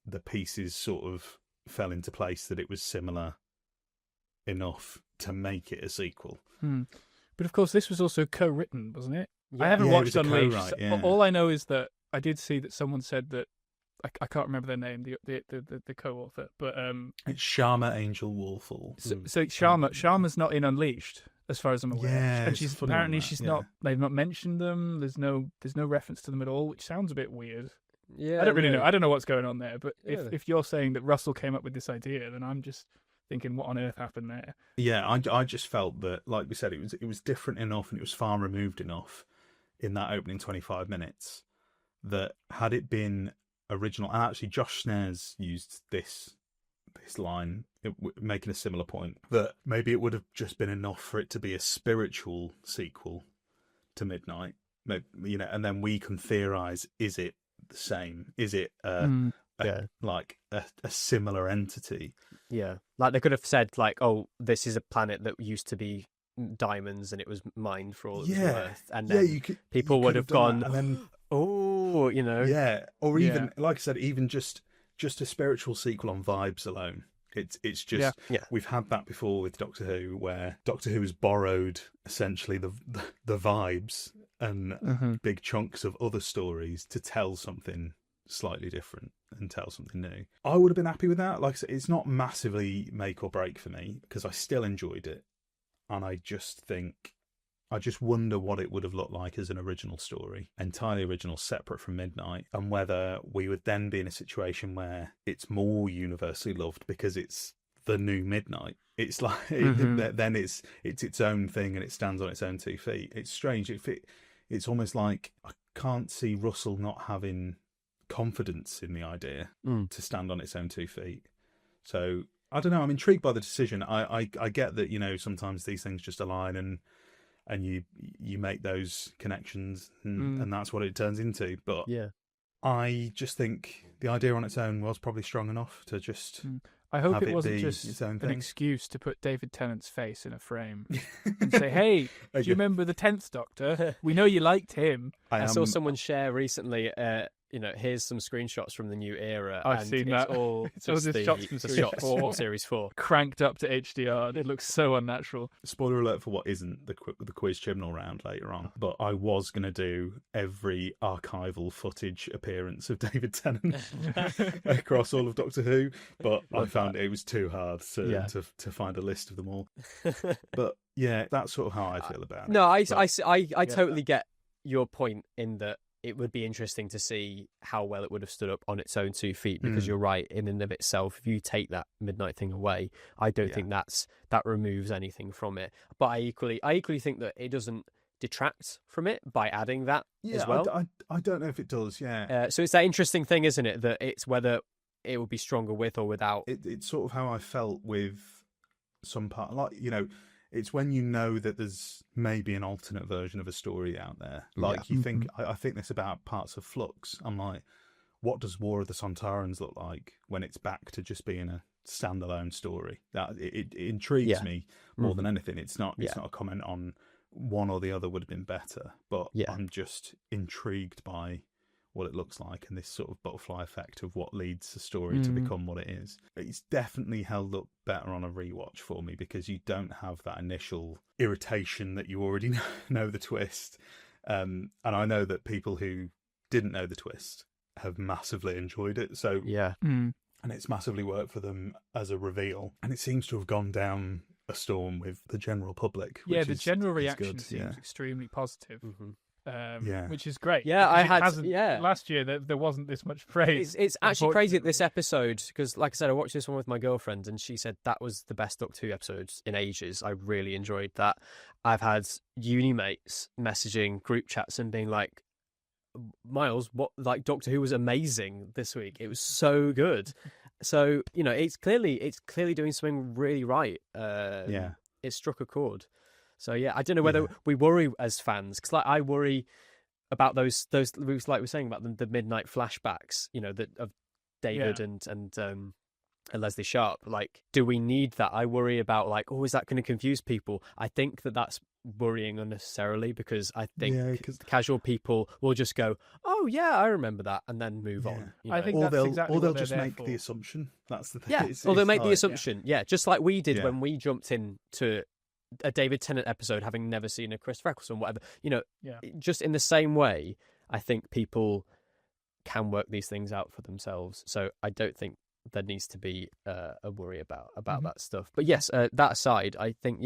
the pieces sort of fell into place that it was similar enough to make it a sequel. But of course, this was also co-written, wasn't it? Yeah. I haven't Yeah, it watched was a Unleashed. co-write, yeah. All I know is that I did see that someone said that I can't remember their name, the co-author, but It's Sharma Angel Warfall. so Sharma's not in Unleashed, as far as I'm aware. Yeah, And it's she's funny apparently on that, she's yeah. not. They've not mentioned them. There's no reference to them at all, which sounds a bit weird. Yeah, I don't really know. I don't know what's going on there. But Yeah. if you're saying that Russell came up with this idea, then I'm just thinking, what on earth happened there? Yeah, I just felt that, like we said, it was different enough and it was far removed enough in that opening 25 minutes that had it been original, and actually Josh Snares used this line making a similar point, that maybe it would have just been enough for it to be a spiritual sequel to Midnight, and then we can theorize, is it the same? Is it like a similar entity? Yeah, like they could have said, like, oh, this is a planet that used to be diamonds and it was mined for all it was worth, and then people would have gone, and then oh, or even like I said, even just a spiritual sequel on vibes alone. It's just we've had that before with Doctor Who, where Doctor Who has borrowed essentially the vibes and big chunks of other stories to tell something slightly different and tell something new. I would have been happy with that. Like I said, it's not massively make or break for me because I still enjoyed it, and I just wonder what it would have looked like as an original story, entirely original, separate from Midnight, and whether we would then be in a situation where it's more universally loved because it's the new Midnight. It's like then it's its own thing and it stands on its own 2 feet. It's strange. It's almost like I can't see Russell not having confidence in the idea to stand on its own 2 feet. So I don't know. I'm intrigued by the decision. I get that sometimes these things just align and you make those connections and that's what it turns into. But I just think the idea on its own was probably strong enough to just I hope have it wasn't just its own an thing. excuse to put David Tennant's face in a frame and say, hey, do you remember the 10th Doctor? We know you liked him. I saw someone share recently, here's some screenshots from the new era. I've seen that. It's all just shots from Series 4. Cranked up to HDR. It looks so unnatural. Spoiler alert for what isn't the Quiz Chibnall round later on. But I was going to do every archival footage appearance of David Tennant across all of Doctor Who, but I found it was too hard to find a list of them all. But yeah, that's sort of how I feel about it. No, I totally get your point in that it would be interesting to see how well it would have stood up on its own 2 feet, because you're right, in and of itself, if you take that Midnight thing away, I don't think that removes anything from it. But I equally think that it doesn't detract from it by adding that as well. I don't know if it does, so it's that interesting thing, isn't it, that it's whether it would be stronger with or without. It's sort of how I felt with some part, like, it's when you know that there's maybe an alternate version of a story out there. Like you think, I think this about parts of Flux. I'm like, what does War of the Sontarans look like when it's back to just being a standalone story? That it intrigues me more than anything. It's not a comment on one or the other would have been better, but I'm just intrigued by what it looks like and this sort of butterfly effect of what leads the story to become what it is. It's definitely held up better on a rewatch for me because you don't have that initial irritation that you already know the twist. And I know that people who didn't know the twist have massively enjoyed it. So and it's massively worked for them as a reveal. And it seems to have gone down a storm with the general public. The general reaction seems extremely positive. Which is great. Last year there wasn't this much praise. It's actually crazy at this episode because, like I said, I watched this one with my girlfriend and she said that was the best Doctor Who episodes in ages. I really enjoyed that. I've had uni mates messaging group chats and being like, Miles, like Doctor Who was amazing this week. It was so good. So it's clearly doing something really right. It struck a chord. So I don't know whether we worry as fans, because like I worry about those like we're saying about the midnight flashbacks, of David and Leslie Sharp. Like, do we need that? I worry about like, is that going to confuse people? I think that's worrying unnecessarily, because I think Yeah, 'cause- casual people will just go, "Oh yeah, I remember that," and then move on. I think or that's they'll exactly or what they'll they're just there make for. the assumption. That's the thing. Yeah, It's or they'll make the like- assumption. Yeah, just like we did Yeah. when we jumped into a David Tennant episode, having never seen a Chris Eccleston, whatever. Yeah. Just in the same way, I think people can work these things out for themselves. So I don't think there needs to be a worry about that stuff. But yes, that aside, I think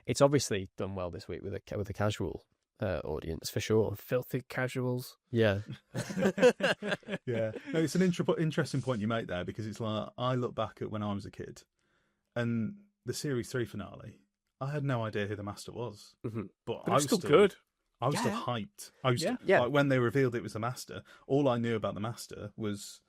it's obviously done well this week with a casual audience for sure. Filthy casuals. Yeah. Yeah, no, it's an interesting point you make there, because it's like I look back at when I was a kid, and the series 3 finale, I had no idea who the Master was, but I But was it's still good. I was still Yeah. hyped. I was Yeah. like, when they revealed it was the Master, all I knew about the Master was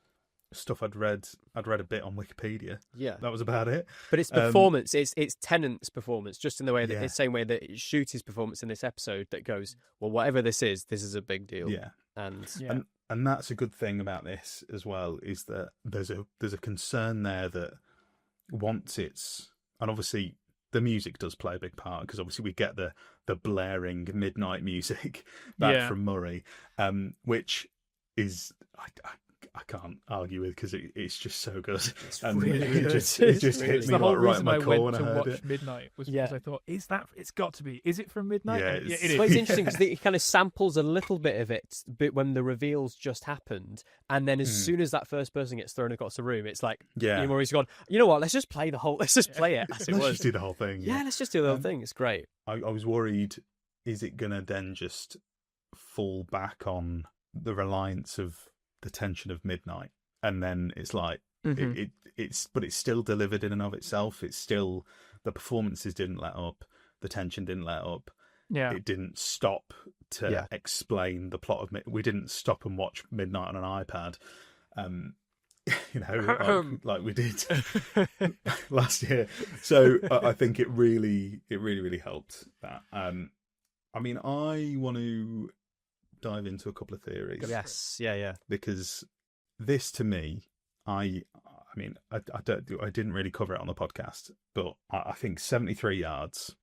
stuff I'd read a bit on Wikipedia. Yeah. That was about it. But it's performance. It's Tennant's performance, just in the way that Yeah. the same way that it shoots his performance in this episode that goes, well, whatever this is a big deal. Yeah. And Yeah. And that's a good thing about this as well, is that there's a concern there that once it's, and obviously the music does play a big part, because obviously we get the blaring midnight music back from Murray, which is I can't argue with, because it's just so good. It's And really it good. just It's hit really me It's the like whole right in reason my I core went when I to heard watch it. Midnight was Yeah. because I thought, it's got to be. Is it from Midnight? Yeah, And it's- it is. Well, it's interesting because it kind of samples a little bit of it when the reveals just happened, and then as soon as that first person gets thrown across the room, it's like Yeah. Ian Murray's gone, you know what? Let's just play let's just play it as it Let's was. just do the whole thing. Yeah, let's just do the whole thing. It's great. I was worried, is it going to then just fall back on the reliance of the tension of Midnight? And then it's like, but it's still delivered in and of itself. It's still, the performances didn't let up, the tension didn't let up. Yeah. It didn't stop to explain the plot of we didn't stop and watch Midnight on an iPad. Like we did last year. So I think it really helped that. I mean, I want to dive into a couple of theories. Yes, yeah. Because this, to me, I didn't really cover it on the podcast, but I think 73 yards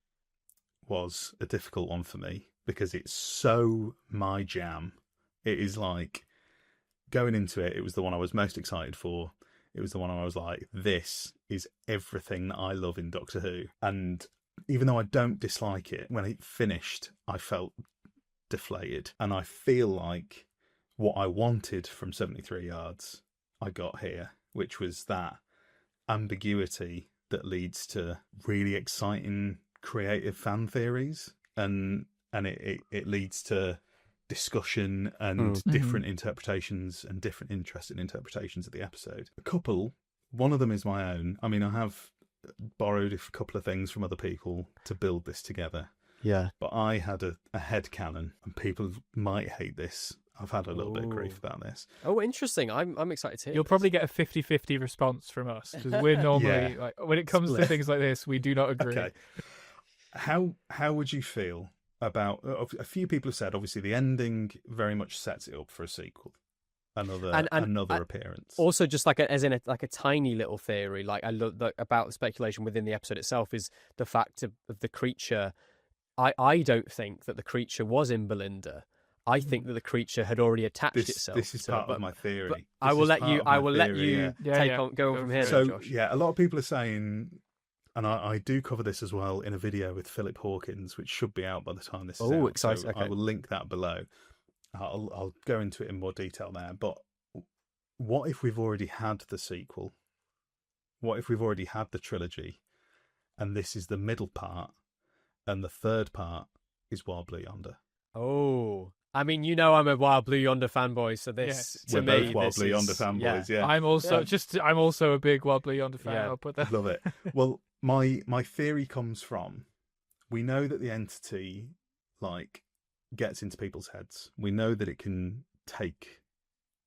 was a difficult one for me, because it's so my jam. It is like, going into it, it was the one I was most excited for. It was the one I was like, this is everything that I love in Doctor Who. And even though I don't dislike it, when it finished, I felt deflated. And I feel like what I wanted from 73 yards, I got here, which was that ambiguity that leads to really exciting creative fan theories, and it leads to discussion and different interpretations and different interesting interpretations of the episode. One of them is my own. I mean, I have borrowed a couple of things from other people to build this together. Yeah. But I had a headcanon, and people might hate this. I've had a little bit of grief about this. Oh, interesting. I'm excited to hear You'll this. probably get a 50-50 response from us, because we're normally like, when it comes to things like this, we do not agree. Okay. How would you feel about, a few people have said, obviously the ending very much sets it up for a sequel, another appearance. Also, just like a tiny little theory, like I love about the speculation within the episode itself, is the fact of the creature. I don't think that the creature was in Belinda. I think that the creature had already attached itself. This is part of my theory. I will let you go on from here. So Josh. yeah, a lot of people are saying, and I do cover this as well in a video with Philip Hawkins, which should be out by the time this is out. Exciting! So okay. I will link that below. I'll go into it in more detail there. But what if we've already had the sequel? What if we've already had the trilogy, and this is the middle part, and the third part is Wild Blue Yonder? Oh, I mean, I'm a Wild Blue Yonder fanboy, so this We're to me, both Wild this Blue is- Yonder fanboys. Yeah. I'm also a big Wild Blue Yonder fan. Yeah. I'll put that. Love it. Well, my theory comes from, we know that the entity gets into people's heads. We know that it can take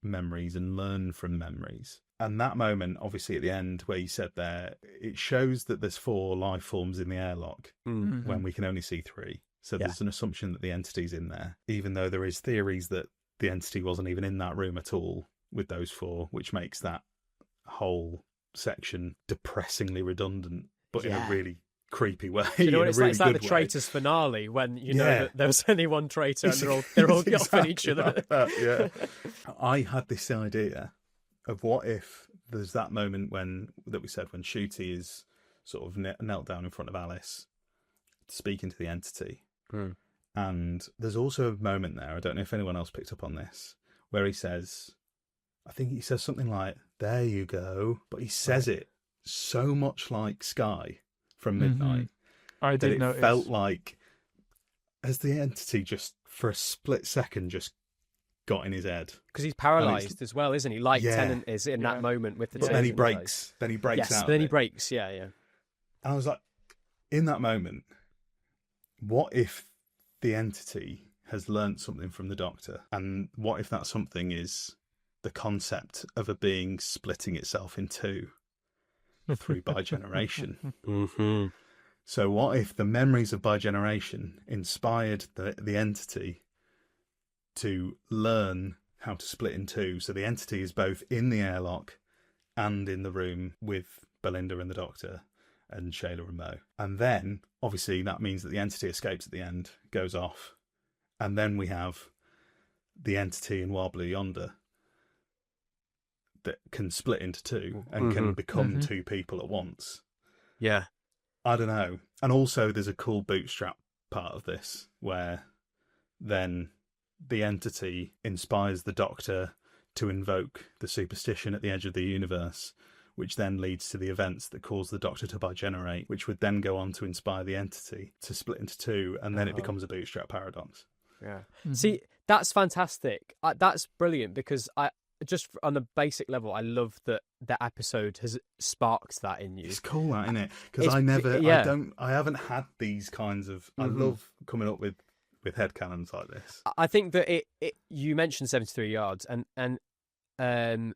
memories and learn from memories. And that moment, obviously at the end where you said there, it shows that there's 4 life forms in the airlock when we can only see 3. So there's an assumption that the entity's in there, even though there is theories that the entity wasn't even in that room at all with those 4, which makes that whole section depressingly redundant, but in a really creepy way. You know what in it's a really like? It's like the good way. traitors finale when you know Yeah. that there was only one traitor and they're all get off at each other. Like that, yeah. I had this idea of what if there's that moment that we said when Shooty is sort of knelt down in front of Alice, speaking to the entity, and there's also a moment there. I don't know if anyone else picked up on this, where he says, I think he says something like, "There you go," but he says it so much like Sky from Midnight. I that did it notice. felt like, as the entity just for a split second just got in his head, Because he's paralysed as well, isn't he? Like Tennant is in that moment with the. But then he taser in his eyes. breaks. Then he breaks Yes, out. then of he it. breaks. Yeah. And I was like, in that moment, what if the entity has learnt something from the Doctor, and what if that something is the concept of a being splitting itself in two through bigeneration? Mm-hmm. So what if the memories of bigeneration inspired the entity to learn how to split in two? So the entity is both in the airlock and in the room with Belinda and the Doctor and Shayla and Mo. And then, obviously, that means that the entity escapes at the end, goes off. And then we have the entity in Wobbly Yonder that can split into two and can become two people at once. Yeah. I don't know. And also there's a cool bootstrap part of this where then the entity inspires the Doctor to invoke the superstition at the edge of the universe, which then leads to the events that cause the Doctor to bigenerate, which would then go on to inspire the entity to split into two, and then it becomes a bootstrap paradox. Yeah. See, that's fantastic. That's brilliant because just on a basic level, I love that the episode has sparked that in you. It's cool, that, isn't it? Because I haven't had these kinds of. I love coming up with headcanons like this. I think that you mentioned 73 yards and for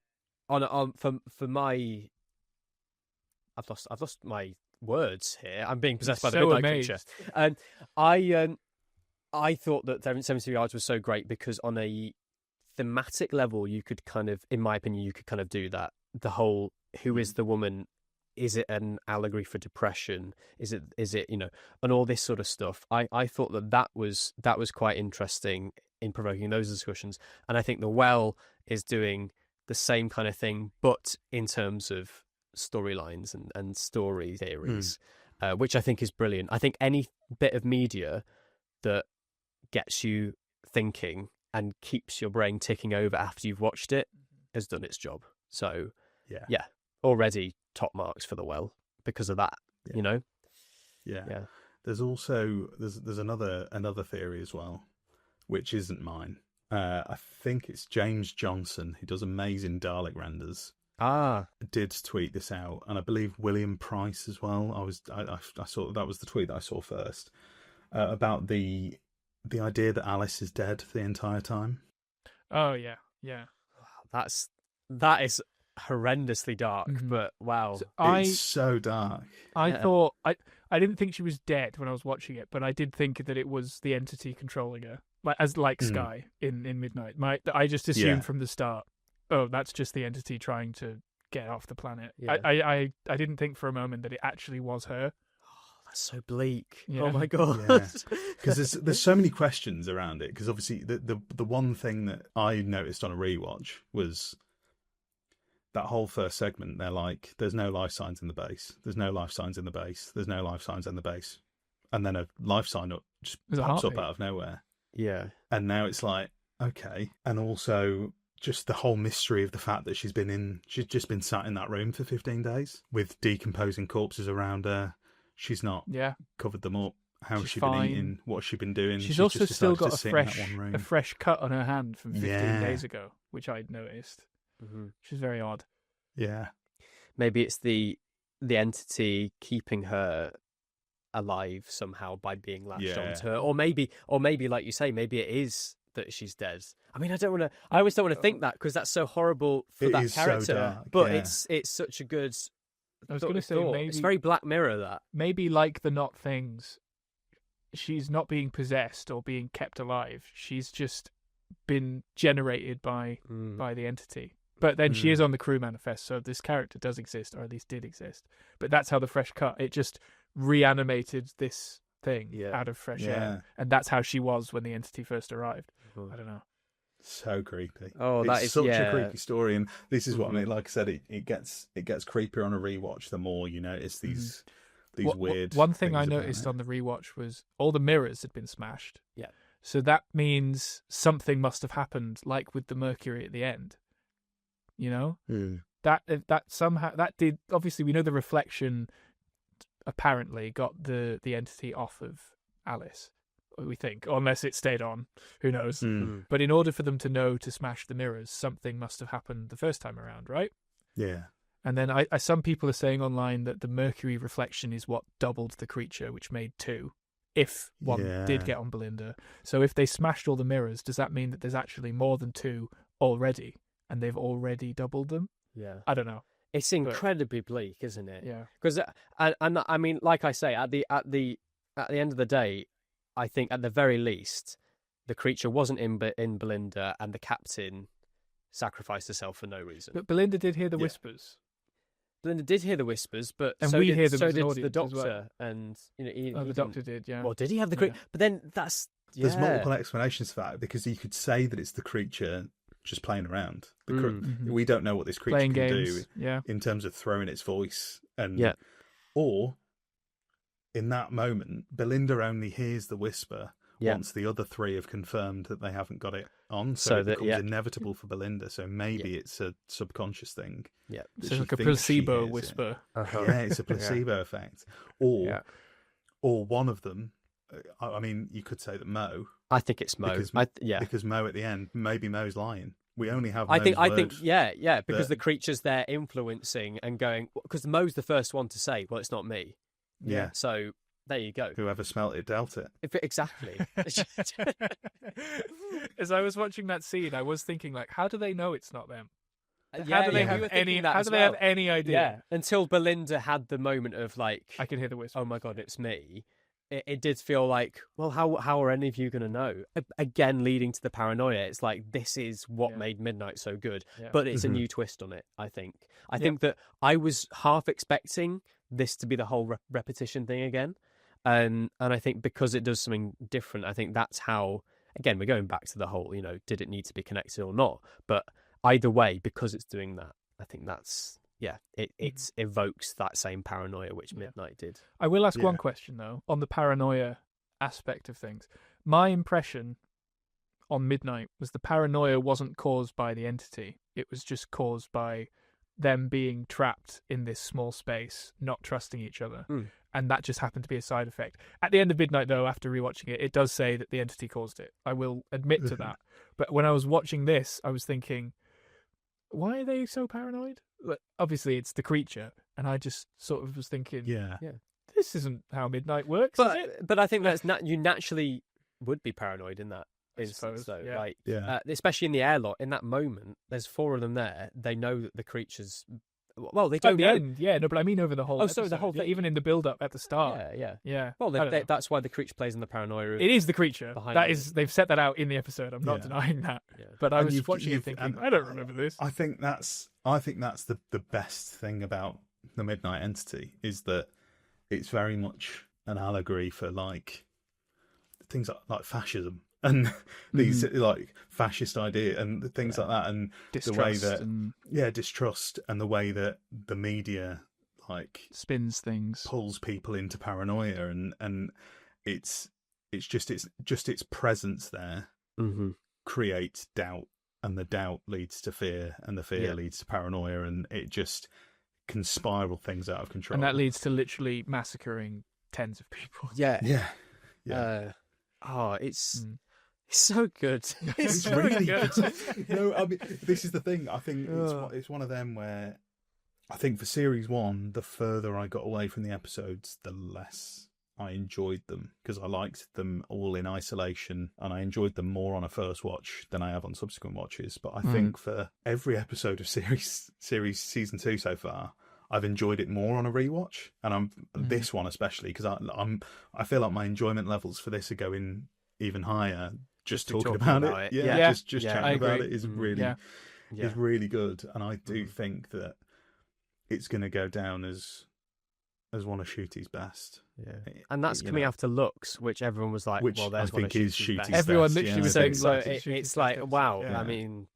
my, I've lost my words here. I'm being possessed by the midnight creature. And I thought that 73 yards was so great because on a thematic level, you could kind of, in my opinion, you could kind of do that. The whole, who is the woman? Is it an allegory for depression? Is it, and all this sort of stuff. I thought that was quite interesting in provoking those discussions. And I think The Well is doing the same kind of thing, but in terms of storylines and story theories, which I think is brilliant. I think any bit of media that gets you thinking and keeps your brain ticking over after you've watched it has done its job. So yeah, already top marks for The Well because of that. Yeah. There's also there's another theory as well, which isn't mine. I think it's James Johnson, who does amazing Dalek renders. Did tweet this out, and I believe William Price as well. I saw that was the tweet that I saw first about the idea that Alice is dead the entire time. Oh yeah. That is horrendously dark, but wow, it's so dark. I thought I didn't think she was dead when I was watching it, but I did think that it was the entity controlling her, like Sky in Midnight. I just assumed from the start, oh, that's just the entity trying to get off the planet. Yeah. I didn't think for a moment that it actually was her. That's so bleak. Yeah. Oh my god. Because there's so many questions around it. Because obviously the one thing that I noticed on a rewatch was that whole first segment. They're like, there's no life signs in the base. There's no life signs in the base. There's no life signs in the base. And then a life sign just pops up out of nowhere. Yeah. And now it's like, okay. And also just the whole mystery of the fact that she's just been sat in that room for 15 days with decomposing corpses around her. She's not covered them up. How has she been eating? What's she been doing? She's also just still got a fresh cut on her hand from 15 days ago, which I'd noticed. Which is very odd. Yeah. Maybe it's the entity keeping her alive somehow by being latched onto her, or maybe like you say, maybe it is that she's dead. I mean, I always don't want to think that because that's so horrible for that character. So dark, but it's such a good. I was going to say maybe it's very Black Mirror. That maybe like the Not Things, she's not being possessed or being kept alive. She's just been generated by the entity. But then she is on the crew manifest, so this character does exist, or at least did exist. But that's how the fresh cut, it just reanimated this thing Yeah. out of fresh Yeah. air, and that's how she was when the entity first arrived. Mhm. I don't know. So creepy. Oh, It's that is such a yeah. creepy story, and this is what I Mhm. mean. Like I said, it gets creepier on a rewatch the more you notice these weird. One thing I things about noticed it. on the rewatch was all the mirrors had been smashed. Yeah. So that means something must have happened, like with the Mercury at the end. You know, that somehow that did. Obviously, we know the reflection apparently got the entity off of Alice. We think, or unless it stayed on, who knows? Mm. But in order for them to know to smash the mirrors, something must have happened the first time around, right? Yeah. And then some people are saying online that the Mercury reflection is what doubled the creature, which made 2, if one did Yeah. get on Belinda. So if they smashed all the mirrors, does that mean that there's actually more than 2 already, and they've already doubled them? Yeah. I don't know. It's incredibly bleak, isn't it? Yeah. Because and I mean, like I say, at the end of the day, I think at the very least, the creature wasn't in Belinda, and the captain sacrificed herself for no reason. But Belinda did hear the whispers. Belinda did hear the whispers, but And so we did, hear them so as an did the audience as doctor, well. and you know, he The didn't- doctor did, yeah. Well, did he have the creature? Yeah. But then that's There's multiple explanations for that, because you could say that it's the creature just playing around. We don't know what this creature Playing can games. do Yeah. in terms of throwing its voice, and Yeah. or in that moment, Belinda only hears the whisper once the other 3 have confirmed that they haven't got it on, so it becomes inevitable for Belinda. So maybe it's a subconscious thing. Yeah, So she like a thinks she placebo hears it. whisper. Yeah, it's a placebo effect, or Yeah. or one of them. I mean, you could say that Mo. I think it's Mo. Because, yeah, because Mo at the end, maybe Mo's lying. We only have. I think, Mo's word yeah, because that- the creature's there influencing and going. Because Mo's the first one to say, "Well, it's not me." Yeah. So there you go. Whoever smelt it dealt it. Exactly. As I was watching that scene, I was thinking, like, how do they know it's not them? Yeah, How do they yeah, we have were thinking any? that How as do they have well. any idea? Yeah, until Belinda had the moment of like, I can hear the whisper. "Oh my god, it's me." It did feel like, well, how are any of you going to know? Again, leading to the paranoia. It's like, this is what made Midnight so good, Yeah. but it's a new twist on it. I think think that I was half expecting this to be the whole repetition thing again, and I think because it does something different, I think that's how. Again, we're going back to the whole, did it need to be connected or not? But either way, because it's doing that, I think that's. Yeah, it evokes that same paranoia which Midnight did. I will ask one question, though, on the paranoia aspect of things. My impression on Midnight was the paranoia wasn't caused by the entity. It was just caused by them being trapped in this small space, not trusting each other. And that just happened to be a side effect. At the end of Midnight, though, after rewatching it, it does say that the entity caused it. I will admit to that. But when I was watching this, I was thinking, why are they so paranoid? Obviously, it's the creature, and I just sort of was thinking, this isn't how Midnight works, is it? But I think that's you naturally would be paranoid in that instance, though. yeah. Like, Yeah. especially in the airlock, in that moment, there's 4 of them there. They know that the creature's. Well, they don't the know. end, yeah, no, but I mean over the whole. Oh, sorry, the episode. whole thing. Even in the build-up at the start. Yeah. I don't know. That's why the creature plays in the paranoia. It is the creature. behind That it. is, they've set that out in the episode. I'm not denying that. Yeah. But I And was you've- watching it you've- thinking, and I don't remember this. I think that's the best thing about the Midnight Entity, is that it's very much an allegory for like things like fascism and these like fascist idea and things like that, and Distrust the way that and distrust, and the way that the media like spins things. pulls people into paranoia, and it's just its presence there creates doubt, and the doubt leads to fear, and the fear leads to paranoia, and it just can spiral things out of control. And that leads to literally massacring tens of people. Yeah. Yeah. It's so good. It's It's so really good. good. No, I mean, this is the thing. I think it's one of them where I think for series 1, the further I got away from the episodes, the less I enjoyed them, because I liked them all in isolation, and I enjoyed them more on a first watch than I have on subsequent watches. But I think for every episode of series season 2 so far, I've enjoyed it more on a rewatch, and this one especially, because I feel like my enjoyment levels for this are going even higher. Just talking about it. Yeah. Just chatting about it is really good, and I do think that it's going to go down as one of Shooty's best. And that's coming after Looks, which everyone was like, which well, there's I think is Shooty's best. Everyone literally was saying so Shooty's it's like, best wow. episode. I mean,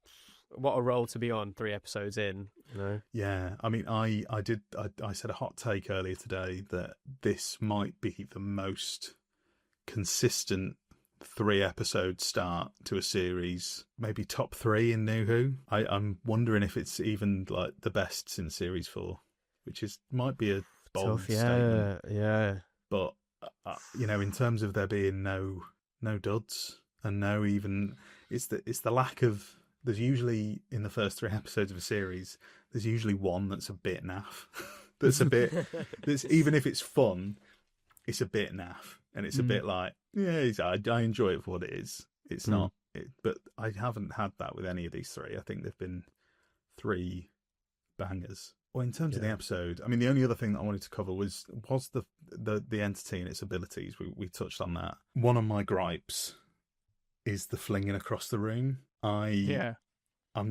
what a role to be on 3 episodes in, you know? Yeah, I mean, I said a hot take earlier today that this might be the most consistent 3-episode start to a series, maybe top 3 in New Who. I'm wondering if it's even like the best since series 4, which might be a bold statement. Yeah. But in terms of there being no duds and no even, it's the lack of. There's usually in the first 3 episodes of a series, there's usually one that's a bit naff. That's a bit. That's, even if it's fun, it's a bit naff, and it's a bit like, I enjoy it for what it is. It's not. But I haven't had that with any of these 3. I think there've been 3 bangers. Well, in terms of the episode, I mean, the only other thing that I wanted to cover was the entity and its abilities. We touched on that. One of my gripes is the flinging across the room. I'm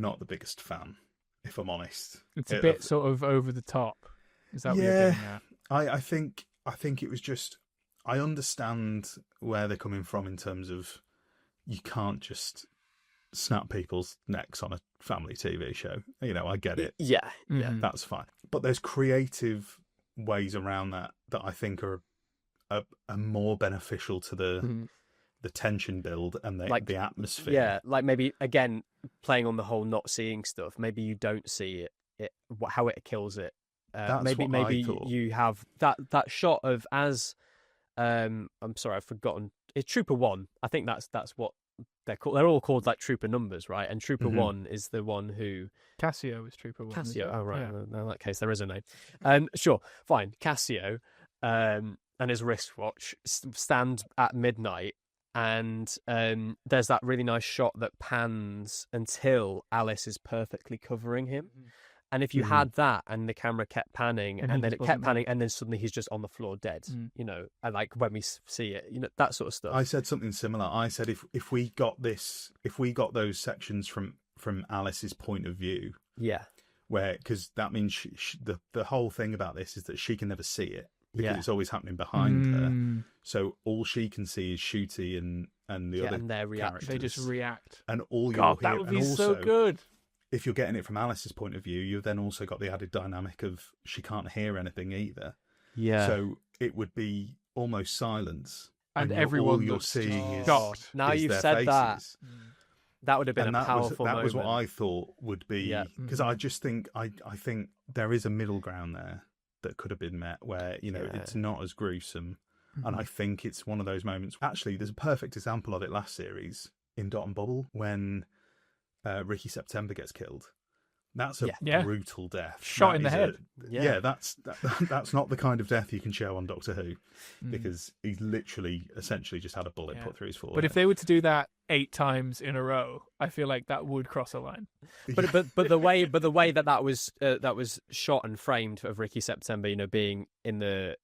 not the biggest fan, if I'm honest. It's a bit sort of over the top. Is that what you're getting at? I think it was just. I understand where they're coming from in terms of you can't just snap people's necks on a family TV show. I get it. Yeah, that's fine. But there's creative ways around that I think are more beneficial to the tension build and the atmosphere. Yeah, like maybe again playing on the whole not seeing stuff. Maybe you don't see it how it kills it. Maybe you have that shot of as. I'm sorry, I've forgotten. It's Trooper 1. I think that's what they're called. They're all called like Trooper numbers, right? And Trooper 1 is the one who Cassio is Trooper 1. Cassio. Oh right. Yeah. In that case, there is a name. Sure, fine. Cassio and his wristwatch stand at midnight, and there's that really nice shot that pans until Alice is perfectly covering him. And if you had that and the camera kept panning and then it kept panning and then suddenly he's just on the floor dead, and like when we see it, that sort of stuff. I said something similar. I said if we got those sections from Alice's point of view, because that means the whole thing about this is that she can never see it because it's always happening behind her. So all she can see is Shooty and the other and their reaction. They just react. And all that would be so good. If you're getting it from Alice's point of view, you've then also got the added dynamic of she can't hear anything either. Yeah. So it would be almost silence. And everyone all you're seeing is now is you've their said faces. that would have been a powerful that moment. was what I thought would be, because I just think I think there is a middle ground there that could have been met where it's not as gruesome, and I think it's one of those moments. Actually, there's a perfect example of it last series in Dot and Bubble when Ricky September gets killed. That's a brutal death. Shot in the head. That's not the kind of death you can show on Doctor Who, because he's literally essentially just had a bullet put through his forehead. But if they were to do that 8 times in a row, I feel like that would cross a line. But the way that was shot and framed of Ricky September, being in the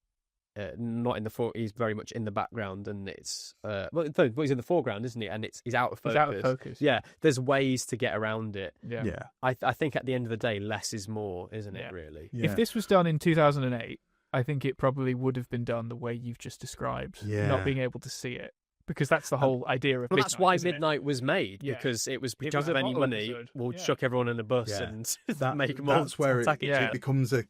not in the he's very much in the background, and it's he's in the foreground, isn't he? And he's out of focus. He's out of focus. Yeah, there's ways to get around it. Yeah. I think at the end of the day, less is more, isn't it? Really. Yeah. If this was done in 2008, I think it probably would have been done the way you've just described. Yeah. Not being able to see it, because that's the whole idea of. Well, Midnight, that's why isn't Midnight was made, because it was because of any money. Episode. We'll chuck everyone in a bus and make them all. That's where it becomes a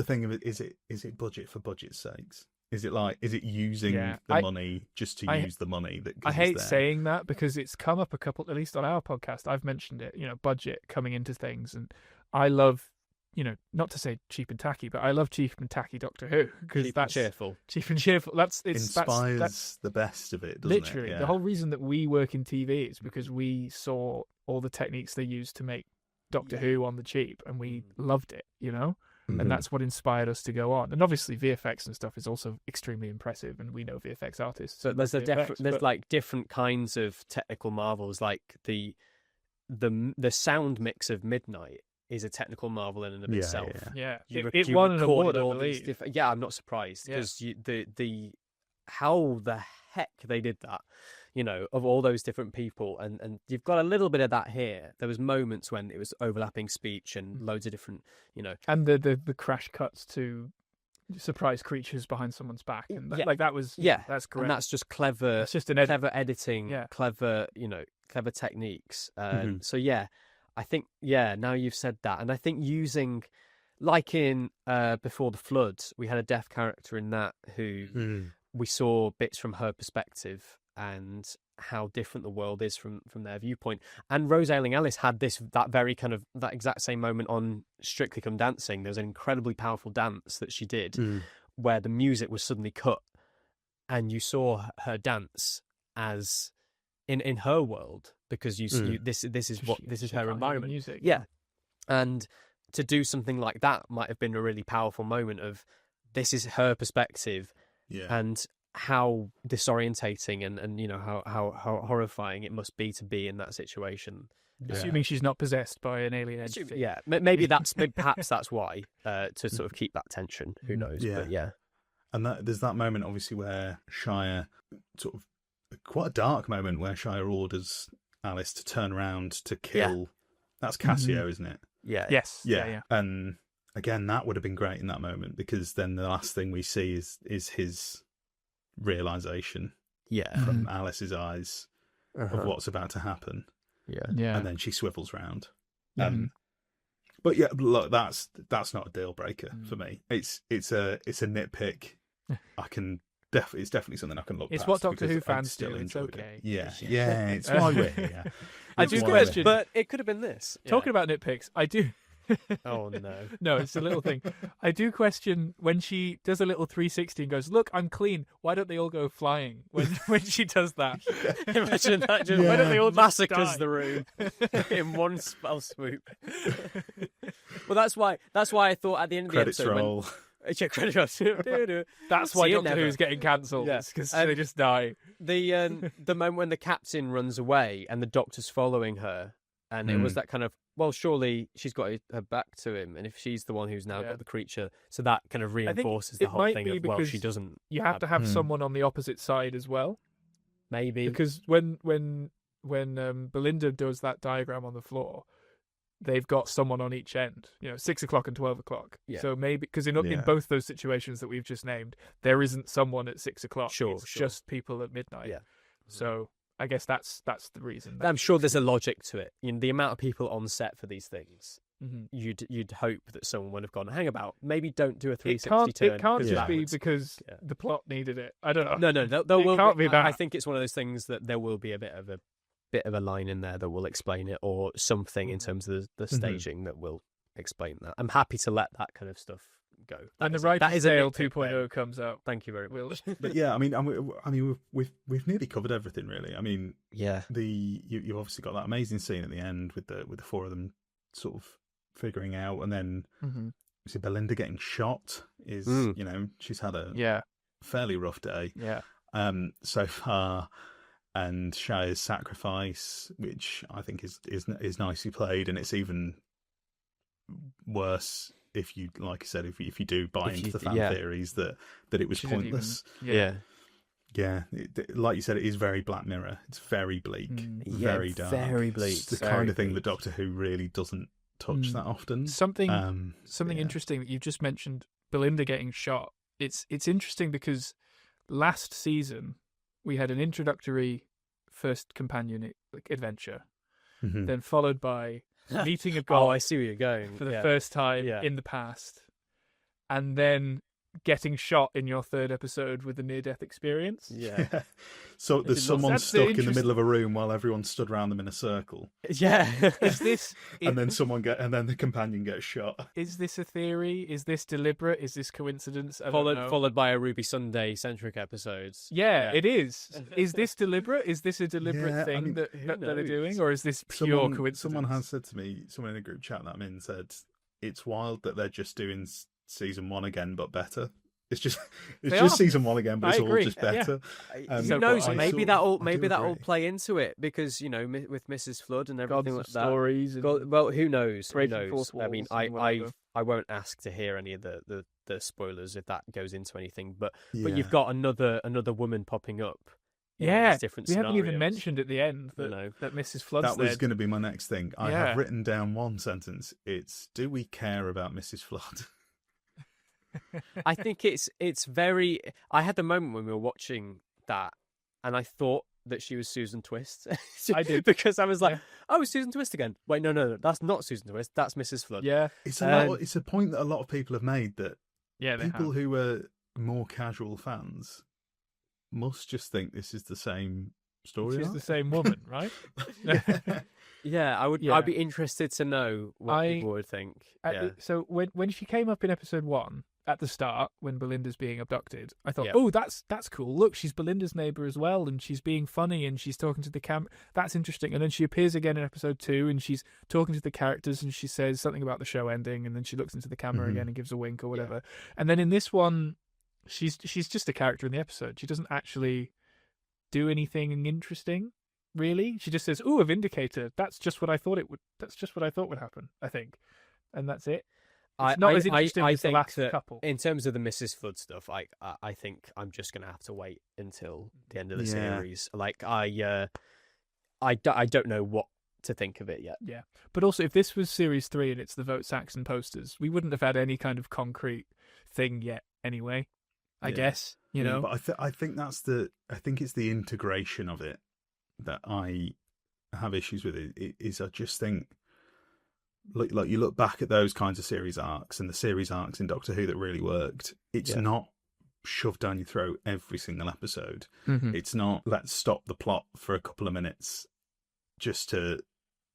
thing of is it budget for budget's sakes? Is it using the money just to use the money? I hate saying that because it's come up at least on our podcast. I've mentioned it, budget coming into things. And I love, not to say cheap and tacky, but I love cheap and tacky Doctor Who because that's cheerful. Cheap and cheerful. Inspires the best of it, doesn't literally, it? Yeah. The whole reason that we work in TV is because we saw all the techniques they used to make Doctor Who on the cheap and we loved it, And that's what inspired us to go on. And obviously VFX and stuff is also extremely impressive, and we know VFX artists. So there's like different kinds of technical marvels, like the sound mix of Midnight is a technical marvel in and of itself. Yeah. It won an award, I all believe. I'm not surprised because how the heck they did that, of all those different people, and you've got a little bit of that here. There was moments when it was overlapping speech and loads of different, and the crash cuts to surprise creatures behind someone's back, and Yeah. like that was that's great. And that's just clever. It's just an clever editing, clever techniques. So yeah, I think now you've said that, and I think using, like in Before the Flood, we had a deaf character in that who we saw bits from her perspective and how different the world is from their viewpoint. And Rose Ayling-Ellis had that exact same moment on Strictly Come Dancing. There's an incredibly powerful dance that she did where the music was suddenly cut and you saw her dance as in her world, because this is her environment. Music. Yeah. And to do something like that might have been a really powerful moment of this is her perspective and how disorientating and how horrifying it must be to be in that situation. Assuming she's not possessed by an alien entity. Yeah, perhaps that's why, to sort of keep that tension. Who knows? Yeah. But yeah. And there's that moment, obviously, where Shire, sort of quite a dark moment, where Shire orders Alice to turn around to kill. Yeah. That's Cassio, isn't it? Yeah. Yes. Yeah. And again, that would have been great in that moment, because then the last thing we see is his realization from Alice's eyes of what's about to happen. Yeah. And then she swivels round. But yeah, look, that's not a deal breaker for me. It's a nitpick. It's definitely something I can look past. It's what Doctor Who fans still do. It's okay. Yeah, it's why we're here. I do question, but it could have been this. Talking about nitpicks, I do. Oh no! No, it's a little thing. I do question when she does a little 360 and goes, "Look, I'm clean." Why don't they all go flying when she does that? Imagine that! Why don't they all massacres the room in one spell swoop? Well, that's why I thought at the end of the episode. Roll. That's why Doctor Who's getting cancelled. Because they just die. The moment when the captain runs away and the Doctor's following her, and it was that kind of, well, surely she's got her back to him, and if she's the one who's now got the creature, so that kind of reinforces the whole thing of, well, she doesn't. You have to have someone on the opposite side as well. Maybe. Because when Belinda does that diagram on the floor, they've got someone on each end, 6 o'clock and 12 o'clock. Yeah. So maybe, because in both those situations that we've just named, there isn't someone at 6 o'clock. It's just people at midnight. Yeah. So I guess that's the reason. I'm sure there's a logic to it. The amount of people on set for these things, you'd hope that someone would have gone, hang about, maybe don't do a 360 turn. It can't just be because the plot needed it. I don't know. No. There will be that. I think it's one of those things that there will be a bit of a line in there that will explain it, or something in terms of the staging that will explain that. I'm happy to let that kind of stuff go. And the Writer's Tale 2.0 comes out. Thank you very much. But yeah, I mean, we've nearly covered everything, really. I mean, you've obviously got that amazing scene at the end with the four of them sort of figuring out, and then see Belinda getting shot is she's had a fairly rough day so far. And Shire's sacrifice, which I think is nicely played, and it's even worse if you, like I said, if you do buy into the fan theories that it was pointless. Like you said, it is very Black Mirror. It's very bleak, very dark, very bleak. It's the kind of thing that Doctor Who really doesn't touch that often. Something interesting that you've just mentioned, Belinda getting shot. It's interesting because last season we had an introductory first companion adventure, then followed by meeting a god. Oh, I see where you're going. For the first time in the past, and then getting shot in your third episode with a near-death experience. Yeah. So there's someone stuck in the middle of a room while everyone stood around them in a circle. Yeah. And then the companion gets shot. Is this a theory? Is this deliberate? Is this coincidence? Followed by a Ruby Sunday centric episodes. Yeah, it is. Is this deliberate? Is this a deliberate thing that they're doing, or is this pure coincidence? Someone has said to me, someone in a group chat that I'm in said, it's wild that they're just doing season 1 again, but better. It's just season 1 again, but it's all just better. Who knows? Maybe that'll play into it, because with Mrs. Flood and everything like that. Stories. Well, who knows? Who knows? Fourth I mean, I won't ask to hear any of the spoilers if that goes into anything. But you've got another woman popping up. Yeah, different we haven't even mentioned at the end that Mrs. Flood's That was going to be my next thing. I have written down one sentence. It's, do we care about Mrs. Flood? I think it's very. I had the moment when we were watching that, and I thought that she was Susan Twist. I did. Because I was like, Yeah. "Oh, it's Susan Twist again." Wait, no, that's not Susan Twist. That's Mrs. Flood. Yeah, It's it's a point that a lot of people have made, that yeah. They people have. who are more casual fans must just think this is the same story. She's arc. the same woman, right? Yeah, I would. Yeah. I'd be interested to know what people would think. Yeah. So when she came up in episode 1 at the start, when Belinda's being abducted, I thought, Yeah. oh, that's cool. Look, she's Belinda's neighbor as well, and she's being funny, and she's talking to the camera. That's interesting. And then she appears again in episode 2, and she's talking to the characters, and she says something about the show ending, and then she looks into the camera again and gives a wink or whatever. And then in this one, she's just a character in the episode. She doesn't actually do anything interesting, really. She just says, "Ooh, a vindicator." That's just what I thought it would. That's just what I thought would happen, I think, and that's it. It's not as interesting as the think last that couple. in terms of the Mrs. Flood stuff, I think I'm just gonna have to wait until the end of the series. Like I don't know what to think of it yet. Yeah, but also if this was series 3 and it's the Vote Saxon posters, we wouldn't have had any kind of concrete thing yet, anyway. I guess, you know. But I think it's the integration of it that I have issues with. Is I just think, like you look back at those kinds of series arcs and the series arcs in Doctor Who that really worked. It's not shoved down your throat every single episode. It's not let's stop the plot for a couple of minutes just to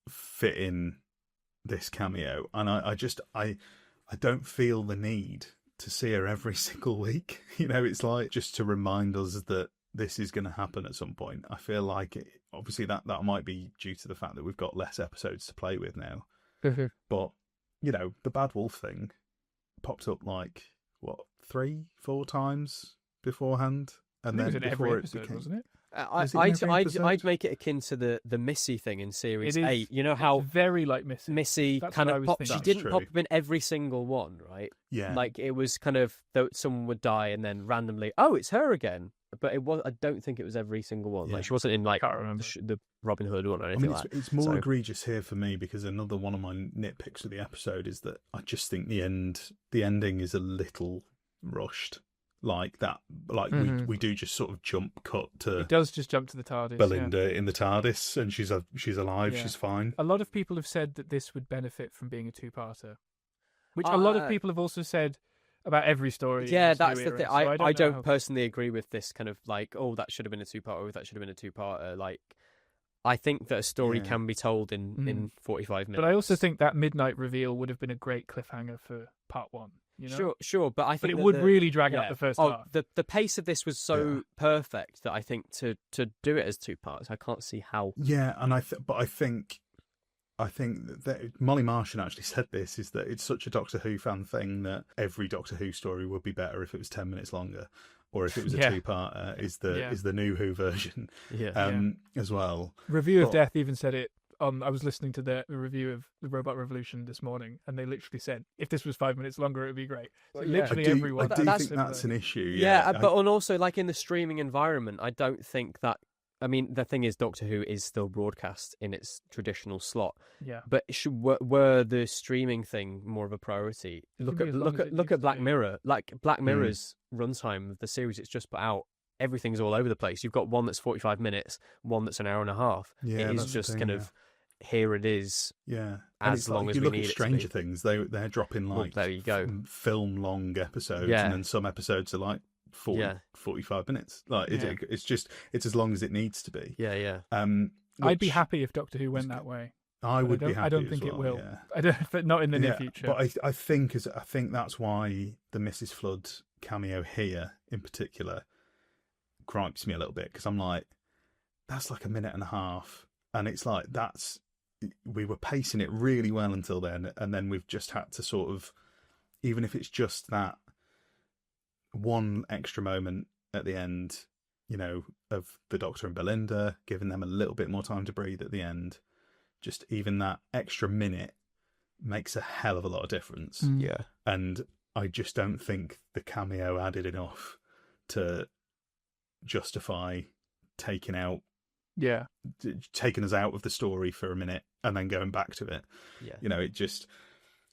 fit in this cameo. And I don't feel the need to see her every single week. You know, it's like just to remind us that this is going to happen at some point. I feel like obviously that might be due to the fact that we've got less episodes to play with now. But, you know, the Bad Wolf thing popped up like, 3-4 times beforehand? And I think then it was in before every it episode, became... wasn't it? I'd make it akin to the Missy thing in series 8. You know how very like Missy That's kind what I of was popped. She thinking. didn't pop up in every single one, right? Yeah. Like it was kind of that someone would die and then randomly, oh, it's her again. But it was. I don't think it was every single one. Yeah. Like she wasn't in like Can't remember. the Robin Hood one or anything like that. It's more egregious here for me because another one of my nitpicks of the episode is that I just think the ending is a little rushed. Like that, like we do just sort of jump cut to It does just jump to the TARDIS. Belinda in the TARDIS, and she's alive, Yeah. she's fine. A lot of people have said that this would benefit from being a 2-parter, which a lot of people have also said about every story. in Yeah, this that's new the era, thing. so I know don't how- personally agree with this kind of like, oh, that should have been a 2-parter, or that should have been a 2-parter. Like, I think that a story can be told in 45 minutes. But I also think that midnight reveal would have been a great cliffhanger for part 1. You know? Sure, but I think But it that would really drag out the first half. The pace of this was so perfect that I think to do it as 2 parts, I can't see how. Yeah, and I think that Molly Martian actually said this, is that it's such a Doctor Who fan thing that every Doctor Who story would be better if it was 10 minutes longer, or if it was a 2-parter. Is the new Who version as well. Review of Death even said it. I was listening to the review of the Robot Revolution this morning, and they literally said, if this was 5 minutes longer, it would be great. So literally everyone. I do think that's an issue. But also like in the streaming environment, I don't think that. I mean, the thing is, Doctor Who is still broadcast in its traditional slot. Yeah. But were the streaming thing more of a priority? Look at Black Mirror. Like Black Mirror's runtime of the series, it's just put out. Everything's all over the place. You've got one that's 45 minutes, one that's an hour and a half. Yeah, it is just kind of here it is. Yeah, as long as we need it to be. If you look at Stranger Things, they're dropping like there you go. Film long episodes, and then some episodes are like 45 minutes. Like it's as long as it needs to be. Yeah. I'd be happy if Doctor Who went that way. I would be happy. I don't think it will. Yeah. But not in the near future. But I think that's why the Mrs. Flood cameo here in particular gripes me a little bit, because I'm like, that's like a minute and a half, and it's like we were pacing it really well until then, and then we've just had to sort of, even if it's just that one extra moment at the end, you know, of the Doctor and Belinda, giving them a little bit more time to breathe at the end, just even that extra minute makes a hell of a lot of difference. Yeah. And I just don't think the cameo added enough to justify taking us out of the story for a minute and then going back to it. Yeah. You know, it just,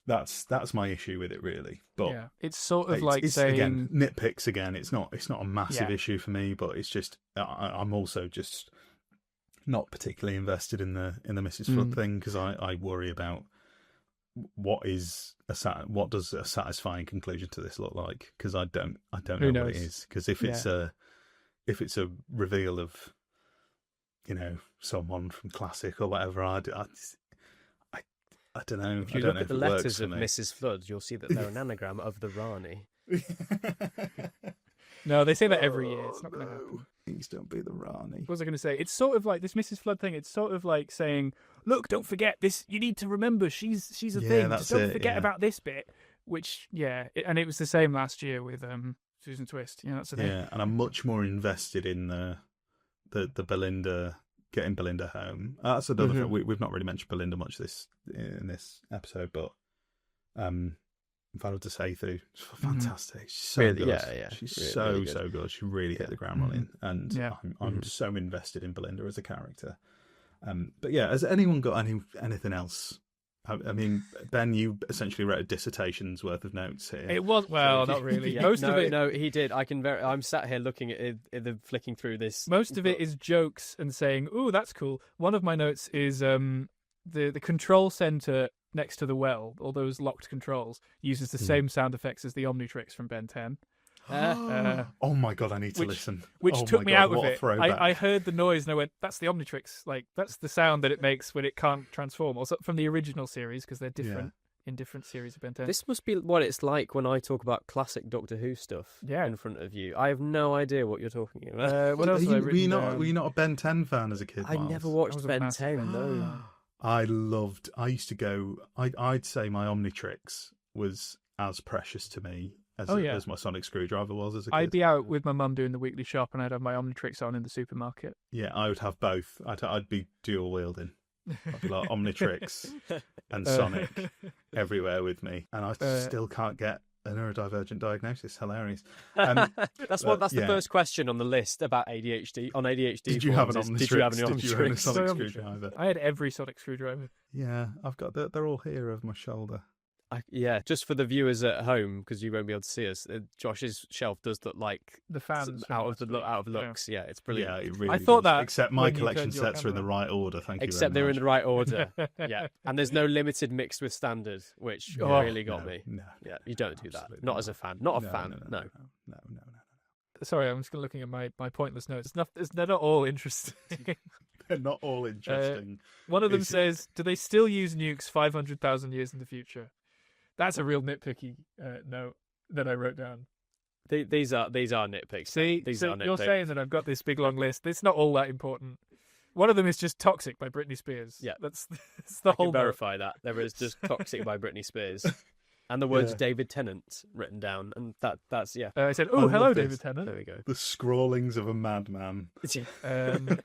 that's my issue with it, really. But yeah, it's sort of like it's saying again nitpicks. Again, it's not a massive Yeah. issue for me, but it's just I'm also just not particularly invested in the Mrs. Flood thing, because I worry about what does a satisfying conclusion to this look like, because I don't Who know what it knows? is, because if it's a reveal of, you know, someone from Classic or whatever, I don't know. If you I don't look know at if the it works letters for of me. Mrs. Flood, you'll see that they're an anagram of the Rani. no, they say that every year. It's not going to happen. Please don't be the Rani. What was I going to say? It's sort of like this Mrs. Flood thing. It's sort of like saying, "Look, don't forget this. You need to remember she's a Yeah, thing. that's Just don't it, forget yeah. about this bit." Which, and it was the same last year with Susan Twist. Yeah, that's the thing. Yeah, and I'm much more invested in the Belinda, getting Belinda home. That's another thing. We've not really mentioned Belinda much in this episode, but Valerie Sethu, fantastic. She's so Really, good. yeah. She's Really, so really good. so good. She really hit the ground running, and Yeah. I'm so invested in Belinda as a character. But yeah, has anyone got anything else? I mean, Ben, you essentially wrote a dissertation's worth of notes here. It was not really. Yeah, Most of it, No, he did. I'm sat here looking at it, flicking through this. most of it is jokes and saying, "Ooh, that's cool." One of my notes is the control center next to the well, all those locked controls, uses the same sound effects as the Omnitrix from Ben 10. Oh my god, I need to which- listen. Which Oh took my me God, out of what a it. throwback. I heard the noise and I went, "That's the Omnitrix. Like that's the sound that it makes when it can't transform." Also from the original series, because they're different in different series of Ben 10. This must be what it's like when I talk about classic Doctor Who stuff in front of you. I have no idea what you're talking about. What else? were you not a Ben 10 fan as a kid? I Miles? never I watched was a Ben massive 10. fan. No. I used to go. I'd say my Omnitrix was as precious to me as my sonic screwdriver was as a kid. I'd be out with my mum doing the weekly shop, and I'd have my Omnitrix on in the supermarket. Yeah, I would have both. I'd be dual wielding. I'd be like Omnitrix and Sonic everywhere with me, and I still can't get a neurodivergent diagnosis. Hilarious. That's the yeah. first question on the list about ADHD. On ADHD, Did you have an forms Omnitrix? is, Did you have an Did you own a Omnitrix? sonic screwdriver? I had every sonic screwdriver. Yeah, I've got. They're all here over my shoulder. Just for the viewers at home, because you won't be able to see us. Josh's shelf does look like The fans out of looks. Yeah, it's brilliant. Yeah, it really. I thought does. that Except my when you collection turned your sets are in the camera right order. Thank you. Except very they're in much. the right order. Yeah, and there's no limited mixed with standard, which really got me. No, Yeah, you don't do that. absolutely Not as a fan. Not a fan. No. No. Sorry, I'm just looking at my pointless notes. They're not all interesting. They're not all interesting. One of them Is- says, "Do they still use nukes 500,000 years in the future?" That's a real nitpicky note that I wrote down. These are nitpicks. See, these so are you're nitpicks. saying that I've got this big long list. It's not all that important. One of them is just "Toxic" by Britney Spears. Yeah. that's the I whole can note. verify that there is just "Toxic" by Britney Spears, and the words Yeah. David Tennant written down, and that's yeah. I said, I "Oh, love hello, this. David Tennant." There we go. The scrawlings of a madman.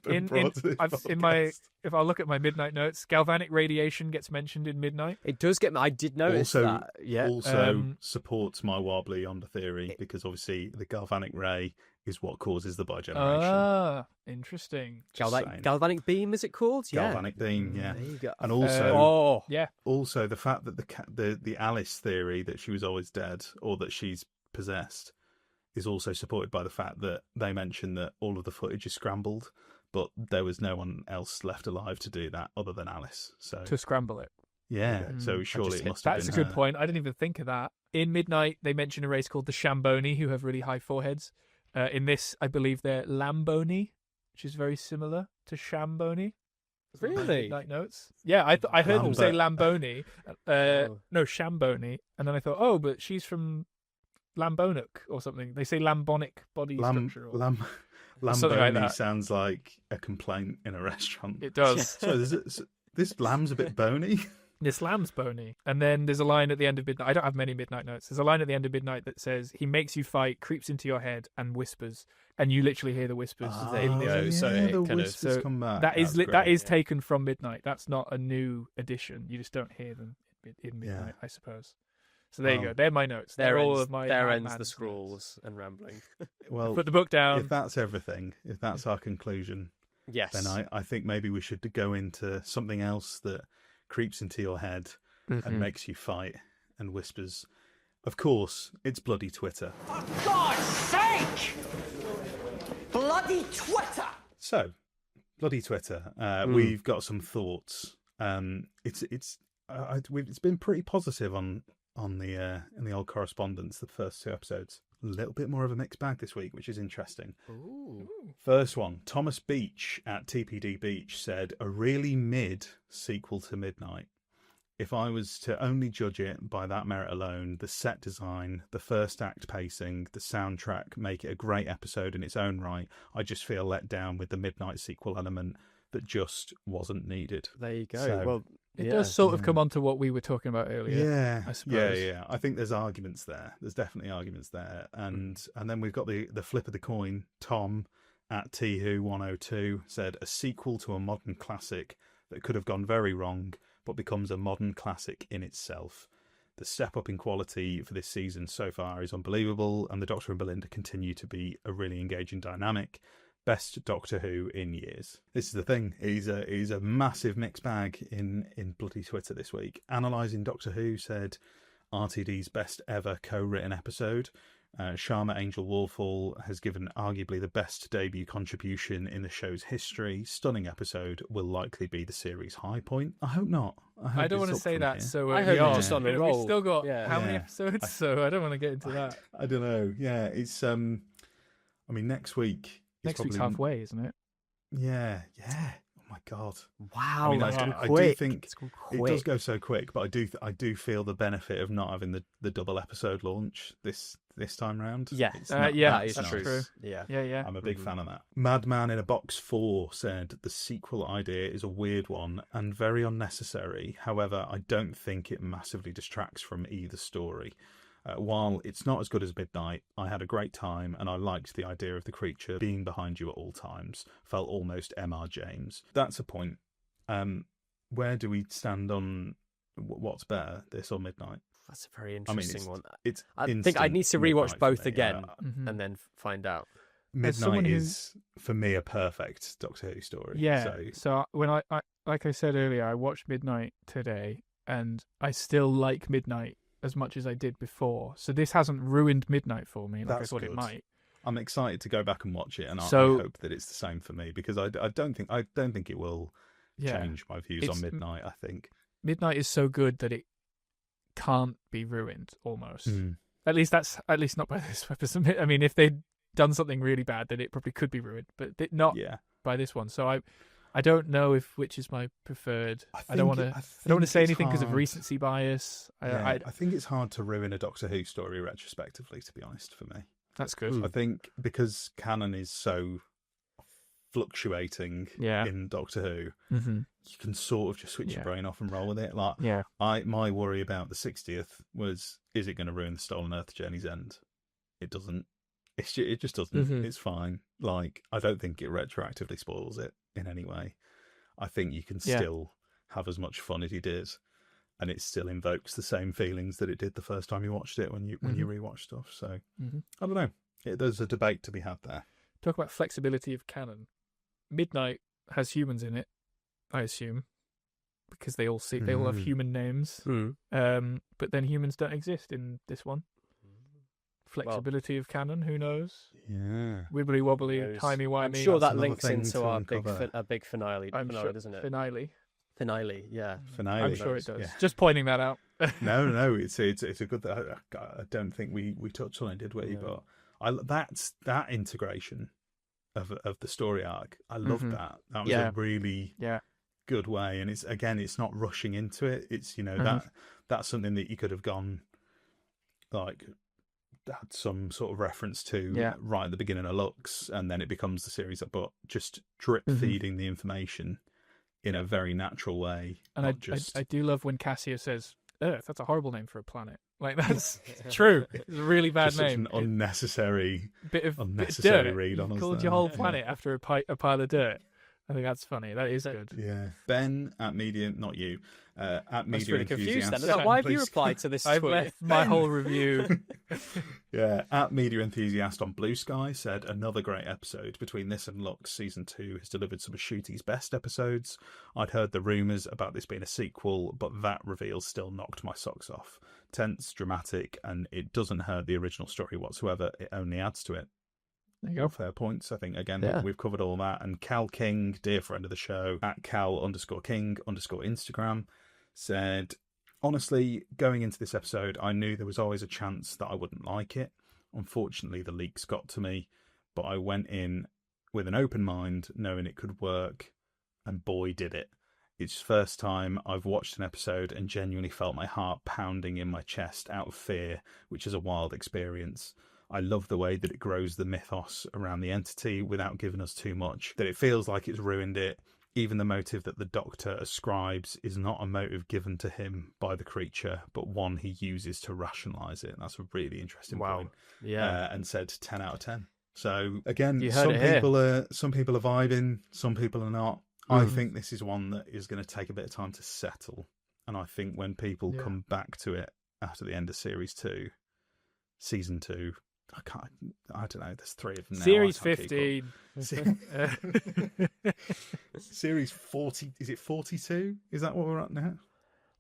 In brought to this if I look at my midnight notes, galvanic radiation gets mentioned in Midnight. It does get. I did notice Also- that. Yeah. Also supports my wobbly on the theory, because obviously the galvanic ray is what causes the bigeneration. Ah, interesting. Just saying. Galvanic beam, is it called? Galvanic beam, yeah. There you go. And also, Yeah, also the fact that the Alice theory that she was always dead or that she's possessed is also supported by the fact that they mention that all of the footage is scrambled, but there was no one else left alive to do that other than Alice. So to scramble it. yeah, so I surely just it hit- must have That's a been good her. point. I didn't even think of that. In Midnight, they mention a race called the Shamboni, who have really high foreheads. In this, I believe they're Lamboni, which is very similar to Shamboni. Really? Midnight notes. Yeah, I heard them say Lamboni. Oh. No, Shamboni. And then I thought, oh, but she's from Lambonic or something. They say lambonic body structure. Or... Lamboni something like that. sounds like a complaint in a restaurant. It does. So this lamb's a bit bony. This lamb's bony. And then there's a line at the end of Midnight. I don't have many Midnight notes. There's a line at the end of Midnight that says, "He makes you fight, creeps into your head, and whispers." And you literally hear the whispers. in the- yeah, so it the kind of- whispers so come back. That is That's that great. is taken from Midnight. That's not a new addition. You just don't hear them in Midnight, I suppose. So there you Well, go. They're my notes. There They're all ends, of my. there Mad ends the Man's scrawls and rambling. Well, Put the book down. if that's everything, if that's our conclusion, Yes. then I think maybe we should go into something else that creeps into your head Mm-hmm. and makes you fight. and whispers, "Of course, it's bloody Twitter." For God's sake! Bloody Twitter! So, bloody Twitter. We've got some thoughts. It's been pretty positive on the in the old correspondence. The first 2 episodes, a little bit more of a mixed bag this week, which is interesting. Ooh. First one, Thomas Beach at TPD Beach said, "A really mid sequel to Midnight. If I was to only judge it by that merit alone, the set design, the first act pacing, the soundtrack make it a great episode in its own right. I just feel let down with the Midnight sequel element that just wasn't needed." There you go. So, well, It does sort of come on to what we were talking about earlier. Yeah, I suppose. yeah. I think there's arguments there. There's definitely arguments there. And then we've got the flip of the coin. Tom at T-Who102 said, "A sequel to a modern classic that could have gone very wrong, but becomes a modern classic in itself. The step up in quality for this season so far is unbelievable, and the Doctor and Belinda continue to be a really engaging dynamic. Best Doctor Who in years." This is the thing. He's a massive mixed bag in bloody Twitter this week. Analysing Doctor Who said, RTD's best ever co-written episode. Sharma Angel Warfall has given arguably the best debut contribution in the show's history. Stunning episode, will likely be the series high point. I hope not. I don't want to say that. Here. So I hope we it's are. just on a roll. We've still got how many Yeah. episodes? So I don't want to get into that. I don't know. Yeah, it's I mean, next week. Next week's halfway, isn't it? Yeah. Oh my god. Wow, I mean, that's gone I quick. do think It's gone it quick. does go so quick, but I do feel the benefit of not having the double episode launch this time round. Yeah, It's yeah, that is that's true. true. Yeah. Yeah. I'm a big fan of that. Madman in a Box 4 said, "The sequel idea is a weird one and very unnecessary. However, I don't think it massively distracts from either story. While it's not as good as Midnight, I had a great time and I liked the idea of the creature being behind you at all times. Felt almost M.R. James." That's a point. Where do we stand on what's better, this or Midnight? That's a very I mean, interesting one. it's I think I instant need to rewatch Midnight for both me. again Mhm. and then find out. As someone Midnight who- is, for me, a perfect Doctor Who story. Yeah. So, So when I like I said earlier, I watched Midnight today, and I still like Midnight as much as I did before. So this hasn't ruined Midnight for me, like I That's thought it good. might. I'm excited to go back and watch it, and I So- hope that it's the same for me, because I don't think it will Yeah. change my views on Midnight. I think Midnight is so good that it can't be ruined almost. Mm. At least not by this episode. I mean, if they'd done something really bad, then it probably could be ruined, but not Yeah, by this one. So I don't know which is my preferred. I don't want to think say it's anything because of hard. recency bias. Yeah, I think it's hard to ruin a Doctor Who story retrospectively, to be honest, for me. That's good. I think because canon is so fluctuating Yeah. in Doctor Who, Mm-hmm. you can sort of just switch your Yeah. brain off and roll with it. Like, Yeah. my worry about the 60th was, is it going to ruin the Stolen Earth Journey's End? It doesn't. It just doesn't. Mhm. It's fine. Like, I don't think it retroactively spoils it in any way. I think you can Yeah. still have as much fun as you did, and it still invokes the same feelings that it did the first time you watched it when you rewatch stuff. So Mhm. I don't know. There's a debate to be had there. Talk about flexibility of canon. Midnight has humans in it, I assume, because they all have Mhm. human names. But then humans don't exist in this one. Flexibility of canon, who knows? Yeah. Wibbly wobbly, Knows. timey wimey. I'm sure that another links thing into to our uncover. big finale, I'm sure, doesn't it? finale. Finale, yeah. Finale. I'm sure it does. Yeah. Just pointing that out. No. It's a good. I don't think we touched on it, did we? No. But that integration of the story arc. I loved Mhm. that. That was Yeah. a really Yeah. good way, and it's not rushing into it. It's that's something that you could have gone like had some sort of reference to Yeah. right at the beginning of Lux, and then it becomes the series. But just drip Mhm. feeding the information in a very natural way. And not just I do love when Cassia says, Earth, that's a horrible name for a planet. Like, that's true. It's a really bad just such name. an unnecessary bit of unnecessary dirt. read on You us called there. your whole planet after a pile of dirt. I think that's funny. That is good. Yeah. Ben at Media, not you, at I was Media really confused then. I Enthusiast. was like, why have you Please- replied to this I've tweet? left my whole review. Yeah, at Media Enthusiast on Blue Sky said, another great episode. Between this and Lux, season 2 has delivered some of Shooty's best episodes. I'd heard the rumours about this being a sequel, but that reveal still knocked my socks off. Tense, dramatic, and it doesn't hurt the original story whatsoever. It only adds to it. There you go. Fair points. I think, again, Yeah. we've covered all that. And Cal King, dear friend of the show, at Cal_King_Instagram, said, honestly, going into this episode, I knew there was always a chance that I wouldn't like it. Unfortunately, the leaks got to me, but I went in with an open mind, knowing it could work, and boy, did it. It's the first time I've watched an episode and genuinely felt my heart pounding in my chest out of fear, which is a wild experience. I love the way that it grows the mythos around the entity without giving us too much, that it feels like it's ruined it. Even the motive that the Doctor ascribes is not a motive given to him by the creature, but one he uses to rationalise it. That's a really interesting point. Yeah. And said 10 out of 10. So again, You heard it here. some people are vibing, some people are not. I think this is one that is going to take a bit of time to settle. And I think when people come back to it after the end of series 2, season 2, I don't know, there's 3 of them now. Series I can't keep 15. up. Series 40, is it 42? Is that what we're at now?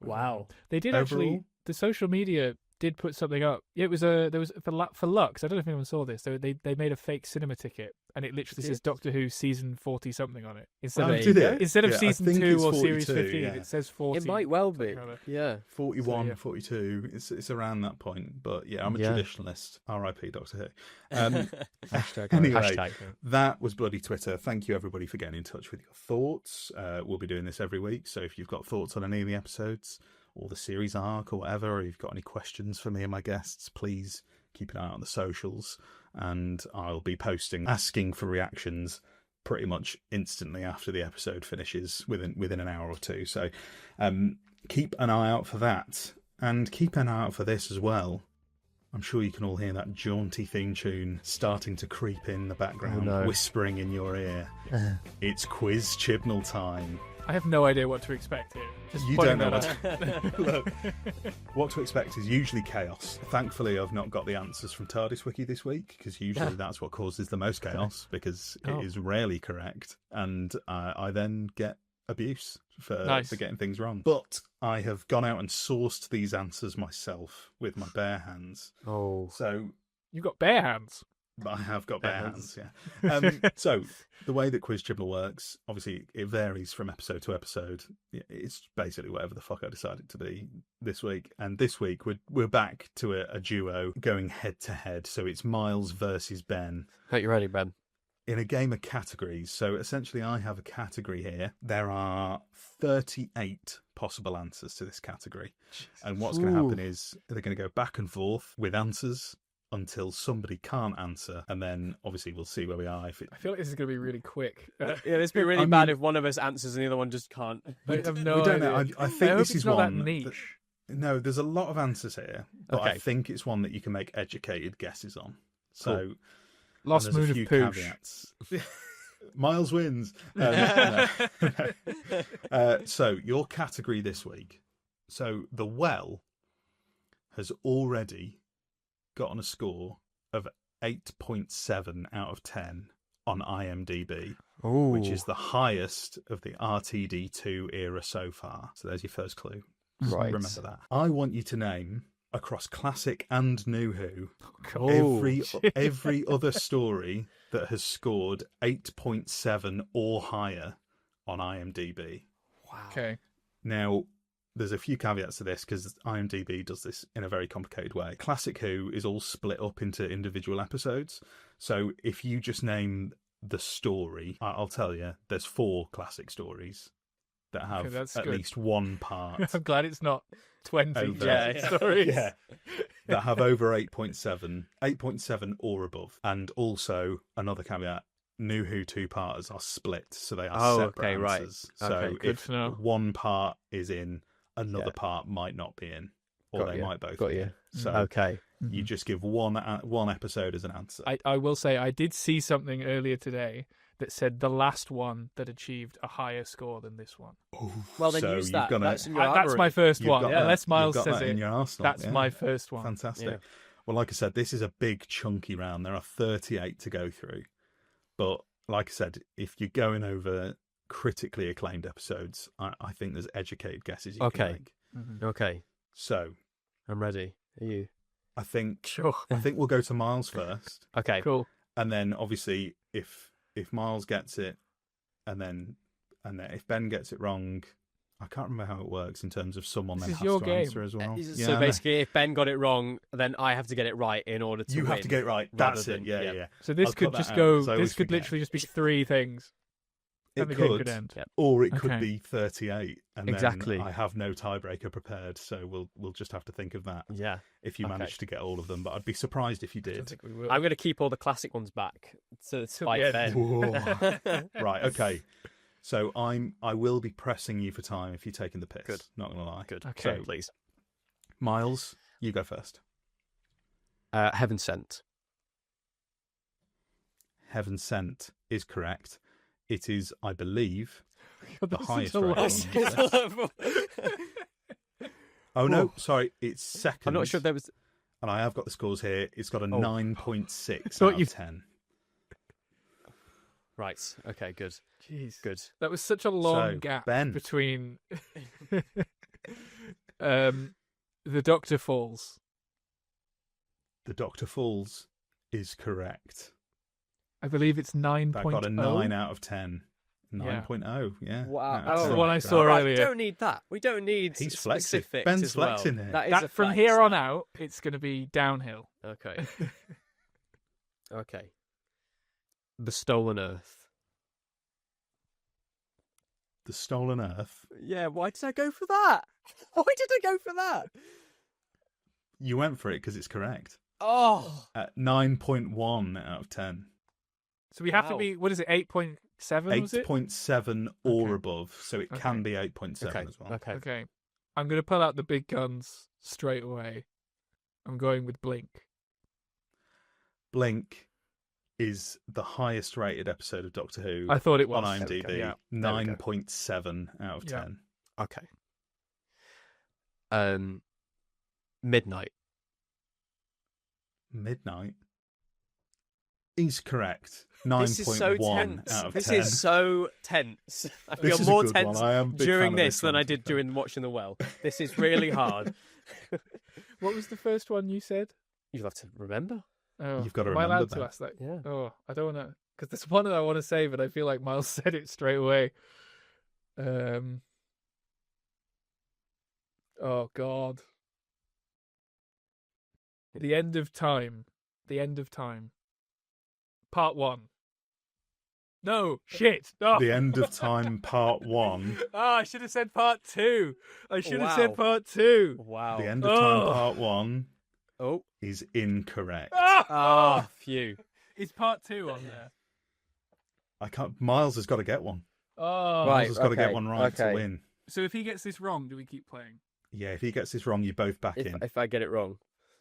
Wow. They did Overall? actually. The social media did put something up. It was there was for Lux. I don't know if anyone saw this. They made a fake cinema ticket, and it literally says Doctor Who season 40 something on it instead Oh, of did it? instead of Yeah, I season think 2 it's or series 42, 15. yeah. It says 40. It might well be. Something like that. Yeah. 41, So, yeah. 42. It's around that point. But yeah, I'm a Yeah. traditionalist. R.I.P. Doctor Who. Hashtag. Anyway, Hashtag. that was bloody Twitter. Thank you, everybody, for getting in touch with your thoughts. We'll be doing this every week. So if you've got thoughts on any of the episodes or the series arc or whatever, or you've got any questions for me and my guests, please keep an eye on the socials. And I'll be posting, asking for reactions pretty much instantly after the episode finishes, within an hour or two. So keep an eye out for that. And keep an eye out for this as well. I'm sure you can all hear that jaunty theme tune starting to creep in the background, Oh, no. whispering in your ear. It's Quiz Chibnall time. I have no idea what to expect here. Just You pointing don't know that out. Look, what to expect is usually chaos. Thankfully, I've not got the answers from TARDIS Wiki this week, because usually that's what causes the most chaos, because it is rarely correct, and I then get abuse for getting things wrong. But I have gone out and sourced these answers myself with my bare hands. Oh. So You've got bare hands. I have got bare hands, yeah. So the way that Quiz Chibnall works, obviously it varies from episode to episode. It's basically whatever the fuck I decided to be this week. And this week we're back to a duo going head to head. So it's Miles versus Ben Hope you're ready, Ben. in a game of categories. So essentially I have a category here. There are 38 possible answers to this category. And what's going to happen is they're going to go back and forth with answers until somebody can't answer, and then obviously we'll see where we are. I feel like this is going to be really quick. Yeah, this would be really bad if one of us answers and the other one just can't. I have no we don't know. idea. I think hope this it's is not one that niche. No, there's a lot of answers here, but I Okay. think it's one that you can make educated guesses on. So Lost and there's Moon a of few Poosh. caveats. Miles wins. So your category this week. So the Well has already gotten a score of 8.7 out of 10 on IMDb, which is the highest of the RTD2 era so far. So there's your first clue. Just Right. remember that. I want you to name, across classic and New Who, Oh, every other story that has scored 8.7 or higher on IMDb. wow. Okay. Now, there's a few caveats to this because IMDb does this in a very complicated way. Classic Who is all split up into individual episodes. So if you just name the story, I'll tell you, there's 4 classic stories that have that's at good. least one part. I'm glad it's not 20 Over. classic stories. Yeah. That have over 8.7 or above. And also, another caveat, New Who 2-parters are split, so they are separate okay, right. answers. So Okay, good if to know. one part is in, another Yeah. part might not be in, or Got they you, might both got be you. in. So Okay. Mm-hmm. you just give one episode as an answer. I will say I did see something earlier today that said the last one that achieved a higher score than this one. Well, then So use you've that. got That's a- in your That's armoury. my first You've one. got Unless that- Miles you've got says that in it, your arsenal. that's Yeah. my first one. Fantastic. Yeah. Well, like I said, this is a big chunky round. There are 38 to go through. But like I said, if you're going over critically acclaimed episodes, I think there's educated guesses you Okay. can make. Mhm. Okay, So I'm ready. Are you? I think Sure. we'll go to Miles first, Okay. Cool. and then obviously if Miles gets it, and then if Ben gets it wrong, I can't remember how it works in terms of someone This then is has your to game. answer as well. Yeah, So I know. basically, if Ben got it wrong, then I have to get it right in order to You win. have to get it right. rather That's than- it. Yeah, yeah. yeah. So this I'll could cut just that out, go. 'cause I always This could forget. literally just be 3 things. It And the game could, could end. Yep. or it could Okay. be 38, and Exactly. then I have no tiebreaker prepared, so we'll just have to think of that Yeah. if you Okay. manage to get all of them. But I'd be surprised if you I don't did. think we will. I'm going to keep all the classic ones back to spite end. Ben. Whoa. Right, okay. So I will be pressing you for time if you're taking the piss. Good. Not gonna lie. Good. Okay. So, please. Miles, you go first. Heaven Sent. Heaven Sent is correct. It is, I believe, God, the this is highest a lot. rating on this. Oh no, sorry, it's second. I'm not sure there was. And I have got the scores here. It's got a 9.6 Thought out you- of 10. Right. Okay. Good. Jeez. Good. That was such a long So, gap Ben. between the Doctor Falls. The Doctor Falls is correct. I believe it's 9.0. That got a 9 out of 10. 9.0, yeah. Wow. out of That's the 10. one I saw Right, earlier. We don't need that. We don't need He's flexing. specifics Ben's as well. flexing here. That is That, a from flex. here on out, it's going to be downhill. Okay. Okay. The Stolen Earth. The Stolen Earth. Yeah. Why did I go for that? Why did I go for that? You went for it because it's correct. Oh. At 9.1 out of 10. So we have to Wow. be, what is it, 8.7 was it? 8.7 or Okay. above, so it Okay. can be 8.7 Okay. as well. Okay. Okay. I'm going to pull out the big guns straight away. I'm going with Blink. Blink is the highest rated episode of Doctor Who I thought it on was. IMDb. Yeah. There we go. 9.7 out of Yeah. 10. Okay. Midnight. Midnight is correct. This is so 9.1 tense. out of This 10. is so tense. I This feel is a more good tense one. I am a big during fan of this this than one, I to be did fair. during Watching the Well. This is really hard. What was the first one you said? You'll have to remember. Oh, You've got to am I remember allowed that. to ask that? Yeah. Oh, I don't want to, because there's one that I want to say, but I feel like Miles said it straight away. Oh God. The End of Time. The End of Time. Part 1. No, shit. Oh. The End of Time Part 1. Oh, I should have said Part 2. I should have Wow. said Part 2. Wow. The End of Time Oh. Part 1 Oh. is incorrect. Ah, phew. Is Part 2 on there? I can't. Miles has got to get one. Oh. Right. Miles has got to get okay, one right to okay. win. So if he gets this wrong, do we keep playing? Yeah, if he gets this wrong, you're both back If, in. if I get it wrong.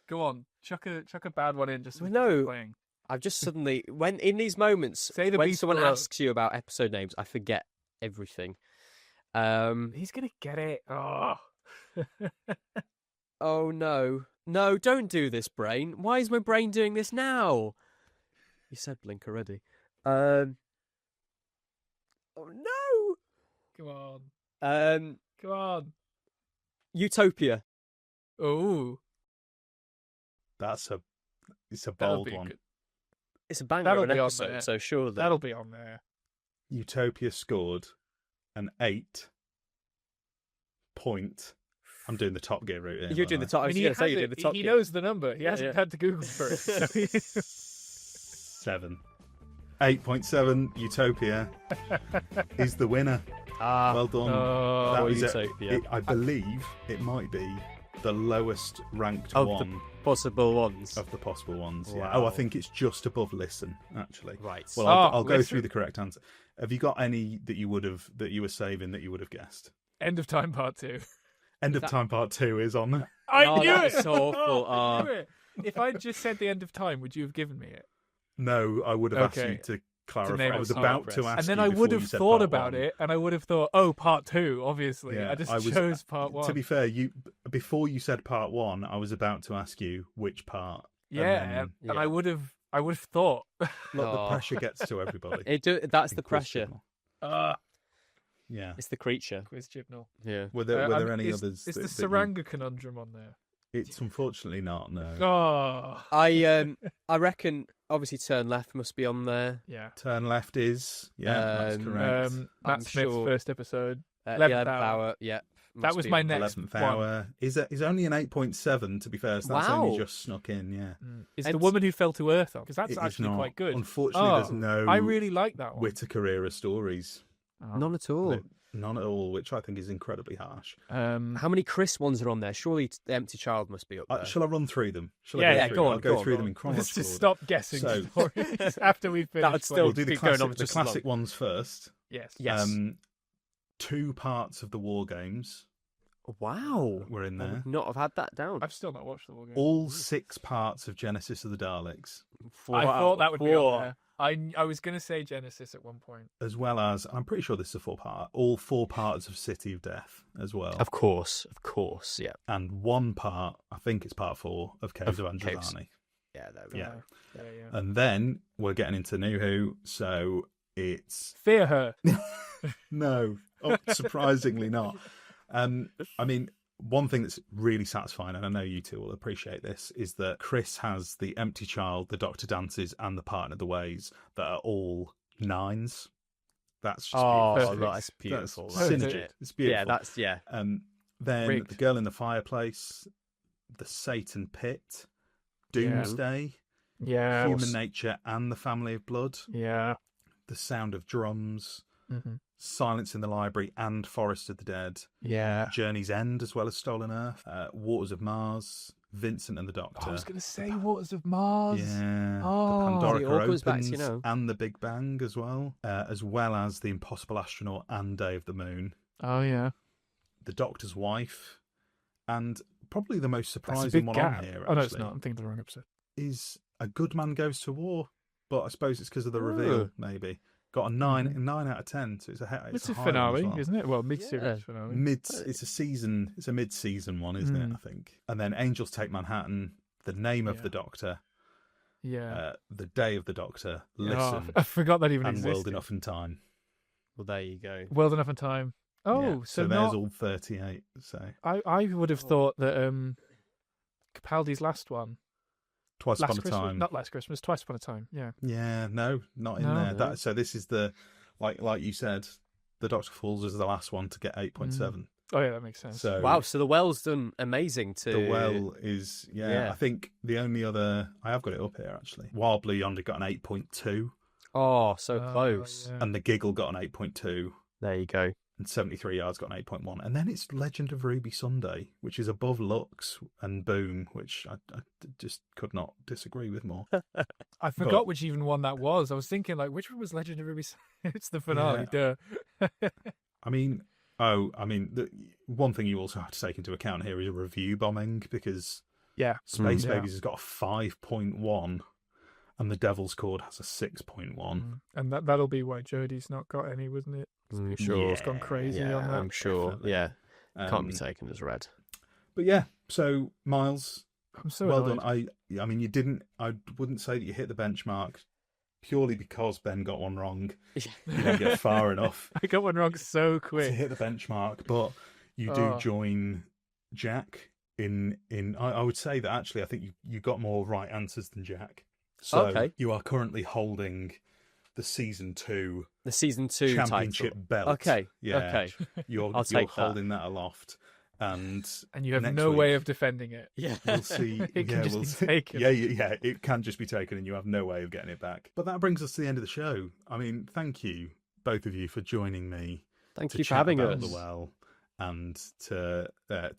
Go on. Chuck a bad one in just so we No. can keep playing. I've just suddenly, when in these moments, Say the when beast someone below. asks you about episode names, I forget everything. He's going to get it. Oh. Oh no. No, don't do this, brain. Why is my brain doing this now? You said Blink already. Oh no. Come on. Um, Come on. Utopia. Oh. It's a That'll bold be one. good. It's a banger That'll of an be on episode, there. so surely. That'll be on there. Utopia scored an 8 point. I'm doing the Top Gear route here. You're doing the top. I was he going to say has you're it. doing the top. He gear. knows the number. He hasn't yeah. had to Google for it. So 7. 8.7 Utopia is the winner. Ah, Well done. Oh, That is Utopia. I believe it might be the lowest ranked Of the one possible ones. of the possible ones. Yeah. Wow. Oh, I think it's just above Listen, actually. Right. Well, I'll go Listen. through the correct answer. Have you got any that you were saving that you would have guessed? End of Time Part 2. End of Time Part 2 is on there. I Oh, knew that's it. awful. I knew it. If I'd just said the End of Time, would you have given me it? No, I would have asked Okay. you to clarify. I was it. about to ask and then you I before would you have said thought part about one. it, and I would have thought, oh, part 2, obviously. Yeah, I just chose part 1. To be fair, before you said part 1, I was about to ask you which part. Yeah, and I would have thought. Look, the pressure gets to everybody. That's In the Quiz pressure. Chibnall. Yeah. It's the creature. Quiz Chibnall. Yeah. Were there any is, others? Is the that you- Saranga conundrum on there? It's unfortunately not. No. Oh, I reckon obviously turn left must be on there. yeah. Turn left is. Yeah, that's correct. Matt I'm Smith's sure- first episode. 11th hour. Yeah. That was my next 11th one. hour is only an 8.7 to be fair. So that's only Wow. just snuck in. Yeah. Is And- the woman who fell to Earth on? Because that's It is actually not. quite good. Unfortunately, there's no. I really like that one. Whittaker era stories. Oh. None at all. None at all, which I think is incredibly harsh. How many Chris ones are on there? Surely the Empty Child must be up there. Shall I run through them? Yeah, through go them? on, I'll go go on, through go them on. in chronological Let's just order. stop guessing So- stories after we've finished. would still We'll do the keep going on classic, just as classic long. ones first. Yes. Yes. 2 parts of the War Games Wow. were in I there. would not have had that down. I've still not watched the War Games. All 6 parts of Genesis of the Daleks, I thought that would be Four. on there. I was going to say Genesis at one point. as well as, I'm pretty sure this is a 4-part, all 4 parts of City of Death as well. Of course, yeah. And 1 part, I think it's part 4, of Caves of Caves. Androzani. Yeah, there we Yeah. go. Yeah. And then we're getting into New Who, so it's... Fear her. No, surprisingly not. I mean, one thing that's really satisfying, and I know you two will appreciate this, is that Chris has the Empty Child, the Doctor Dances, and the Partner of the Ways that are all 9s. That's just beautiful. That's beautiful. That's that, isn't synergy. it? It's beautiful. Yeah, that's Then Rigged. The Girl in the Fireplace, the Satan Pit, Doomsday, Yeah. Human Nature and the Family of Blood, Yeah. The Sound of Drums, Mm-hmm. Silence in the Library and Forest of the Dead, Yeah. Journey's End as well as Stolen Earth, Waters of Mars, Vincent and the Doctor. I was going to say Waters of Mars. Yeah, Oh. the See, it Pandorica all comes back Opens to, you know. and the Big Bang as well as the Impossible Astronaut and Day of the Moon, Oh, yeah. the Doctor's Wife, and probably the most That's a surprising big one gap. on here. Oh, no, it's actually, not. I'm thinking of the wrong episode. is A Good Man Goes to War, but I suppose it's because of the Oh. reveal. Maybe got a 9 out of 10, so it's a It's a a high one as finale, well. isn't it? Well, mid-series Yeah. finale. It's a mid-season one, isn't it? I think. And then Angels Take Manhattan, The Name of Yeah. the Doctor, Yeah. The Day of the Doctor, Oh, Listen, I forgot that even and existed. World Enough in Time. Well, there you go. World Enough in Time. Oh, Yeah, so there's not... all 38. So I would have thought that Capaldi's last one. Twice Last Upon a Christmas? Time. Not Last Christmas, Twice Upon a Time. Yeah. Yeah, no, not in No. there. No. So this is the like you said, the Doctor Falls is the last one to get 8.7. Oh, yeah, that makes sense. So Wow, so the Well's done amazing to... The Well is Yeah. I think the only other I have got it up here actually. Wild Blue Yonder got an 8.2, Oh, so Oh, close. yeah. and The Giggle got an 8.2, There you go. and 73 Yards got an 8.1, and then it's Legend of Ruby Sunday, which is above Lux and Boom, which I just could not disagree with more. I forgot which even one that was. I was thinking, like, which one was Legend of Ruby? It's the finale. Duh. I mean, the one thing you also have to take into account here is a review bombing, because Yeah. Space Yeah. Babies has got a 5.1, and The Devil's Cord has a 6.1. And that'll be why Jodie's not got any, wasn't it? I'm sure. It's gone crazy Yeah, on that. I'm sure. Definitely. Yeah. Can't be Um, taken as read. But yeah, so Miles, I'm so well annoyed. done. I mean, I wouldn't say that you hit the benchmark purely because Ben got one wrong. You don't get far enough I got one wrong so to quick. hit the benchmark, but you do Oh. join Jack in. I would say that actually, I think you got more right answers than Jack. So Okay. you are currently holding the season 2 The season 2 championship title. belt. Okay. Yeah. Okay. You're I'll take that. holding that aloft, and And you have next no way week- of defending it. Yeah. we'll see. It can just we'll be see. taken. Yeah. It can just be taken, and you have no way of getting it back. But that brings us to the end of the show. I mean, thank you, both of you, for joining me. Thank to you for chat having about us. The Well, and to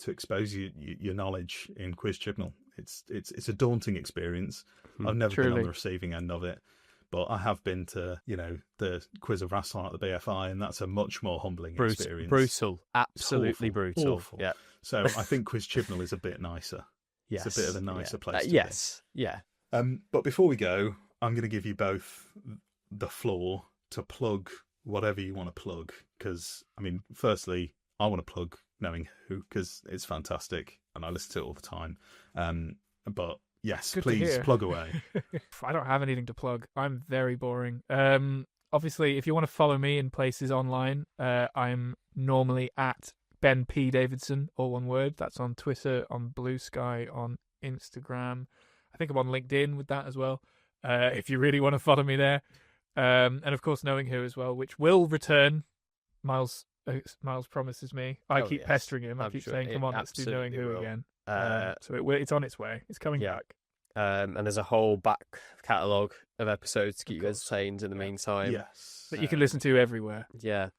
expose your knowledge in Quiz Chibnall. It's a daunting experience. I've never been on Truly. the receiving end of it, but I have been to the Quiz of Rassilon at the BFI, and that's a much more humbling experience. Brutal. Absolutely awful, brutal. awful. Yeah. So I think Quiz Chibnall is a bit nicer. Yes. It's a bit of a nicer place to be. Yes. Yeah. But before we go, I'm going to give you both the floor to plug whatever you want to plug. Because, I mean, firstly, I want to plug Knowing Who because it's fantastic and I listen to it all the time. But yes, please plug away. I don't have anything to plug. I'm very boring. Obviously, if you want to follow me in places online, I'm normally at Ben P. Davidson, all one word. That's on Twitter, on Blue Sky, on Instagram. I think I'm on LinkedIn with that as well, if you really want to follow me there. And of course, Knowing Who as well, which will return. Miles promises me. I keep pestering him. I keep saying, come on, let's do Knowing Who again. So it's on its way. It's coming back. And there's a whole back catalogue of episodes to keep you entertained in the meantime. Yes. That you can listen to everywhere. Yeah.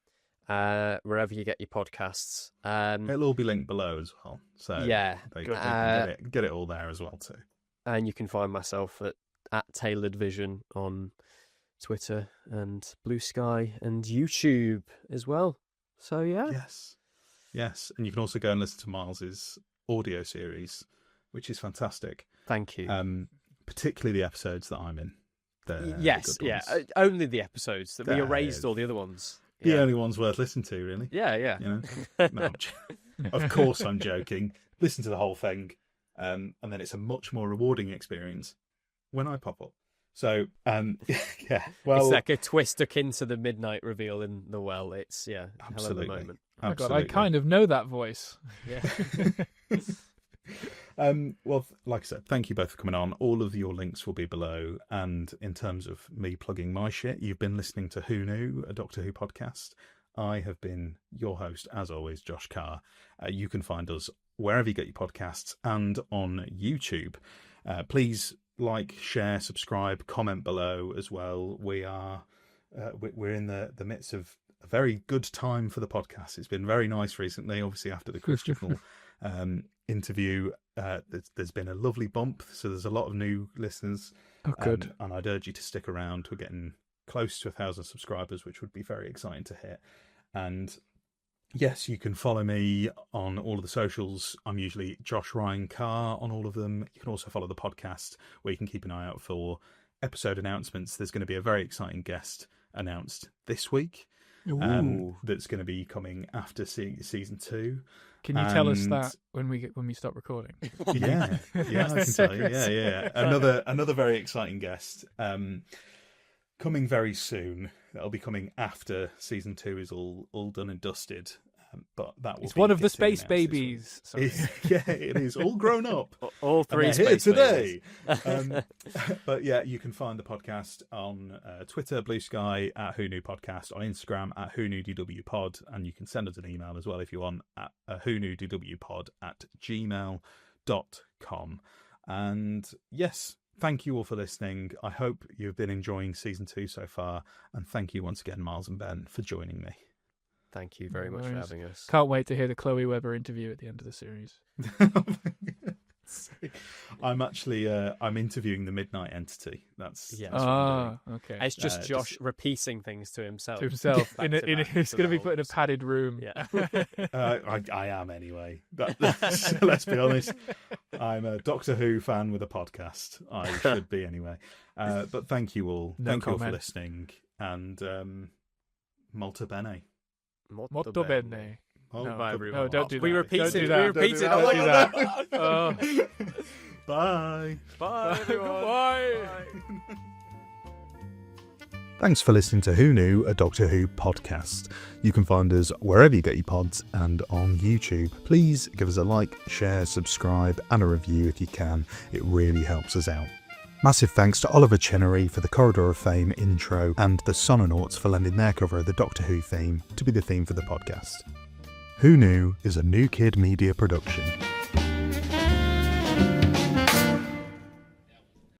Wherever you get your podcasts. It'll all be linked below as well. So yeah. they can get it all there as well too. And you can find myself at Tailored Vision on Twitter and Blue Sky and YouTube as well. So yeah. Yes. And you can also go and listen to Miles's audio series, which is fantastic. Thank you. Particularly the episodes that I'm in. Yes, yeah. Only the episodes that we erased all the other ones. The only ones worth listening to, really. Yeah. You know? No, of course I'm joking. Listen to the whole thing. And then it's a much more rewarding experience when I pop up. So, yeah. Well, it's like a twist akin to the midnight reveal in the well. It's, absolutely. Hell of a moment. Oh my God, I kind of know that voice. Yeah. Well, like I said, thank you both for coming on. All of your links will be below. And in terms of me plugging my shit, you've been listening to Who Knew, a Doctor Who podcast. I have been your host, as always, Josh Carr. You can find us wherever you get your podcasts and on YouTube. Please like, share, subscribe, comment below as well. We're in the midst of a very good time for the podcast. It's been very nice recently, obviously after the Quiz Chibnall interview. There's been a lovely bump, so there's a lot of new listeners. Oh, good. And I'd urge you to stick around. We're getting close to 1,000 subscribers, which would be very exciting to hit. And yes, you can follow me on all of the socials. I'm usually Josh Ryan Carr on all of them. You can also follow the podcast, where you can keep an eye out for episode announcements. There's going to be a very exciting guest announced this week. That's going to be coming after season 2. Can you tell us that when we stop recording? Yeah, I can tell you. Yeah. Another very exciting guest coming very soon. That'll be coming after season 2 is all done and dusted. But that will. It's one of the space babies. It is all grown up. All 3 space here today. But yeah, you can find the podcast on Twitter, Blue Sky at Who Knew Podcast, on Instagram at whoknewdwpod, and you can send us an email as well if you want at whoknewdwpod@gmail.com. And yes, thank you all for listening. I hope you've been enjoying season 2 so far, and thank you once again, Miles and Ben, for joining me. Thank you very much for having us. Can't wait to hear the Chloe Webber interview at the end of the series. I'm actually I'm interviewing the Midnight Entity. That's okay. It's just Josh repeating things to himself. He's going to be put in a padded room. Yeah. I am anyway. Let's be honest. I'm a Doctor Who fan with a podcast. I should be anyway. But thank you all. Thank you all for listening. And Molto bene. Molto bene. Bye, everyone. No, don't do that. We repeat don't it. Do that. We repeat it. Don't do that. Bye. Bye, everyone. Bye. Thanks for listening to Who Knew, a Doctor Who podcast. You can find us wherever you get your pods and on YouTube. Please give us a like, share, subscribe, and a review if you can. It really helps us out. Massive thanks to Oliver Chenery for the Corridor of Fame intro, and the Sononauts for lending their cover of the Doctor Who theme to be the theme for the podcast. Who Knew is a New Kid Media production.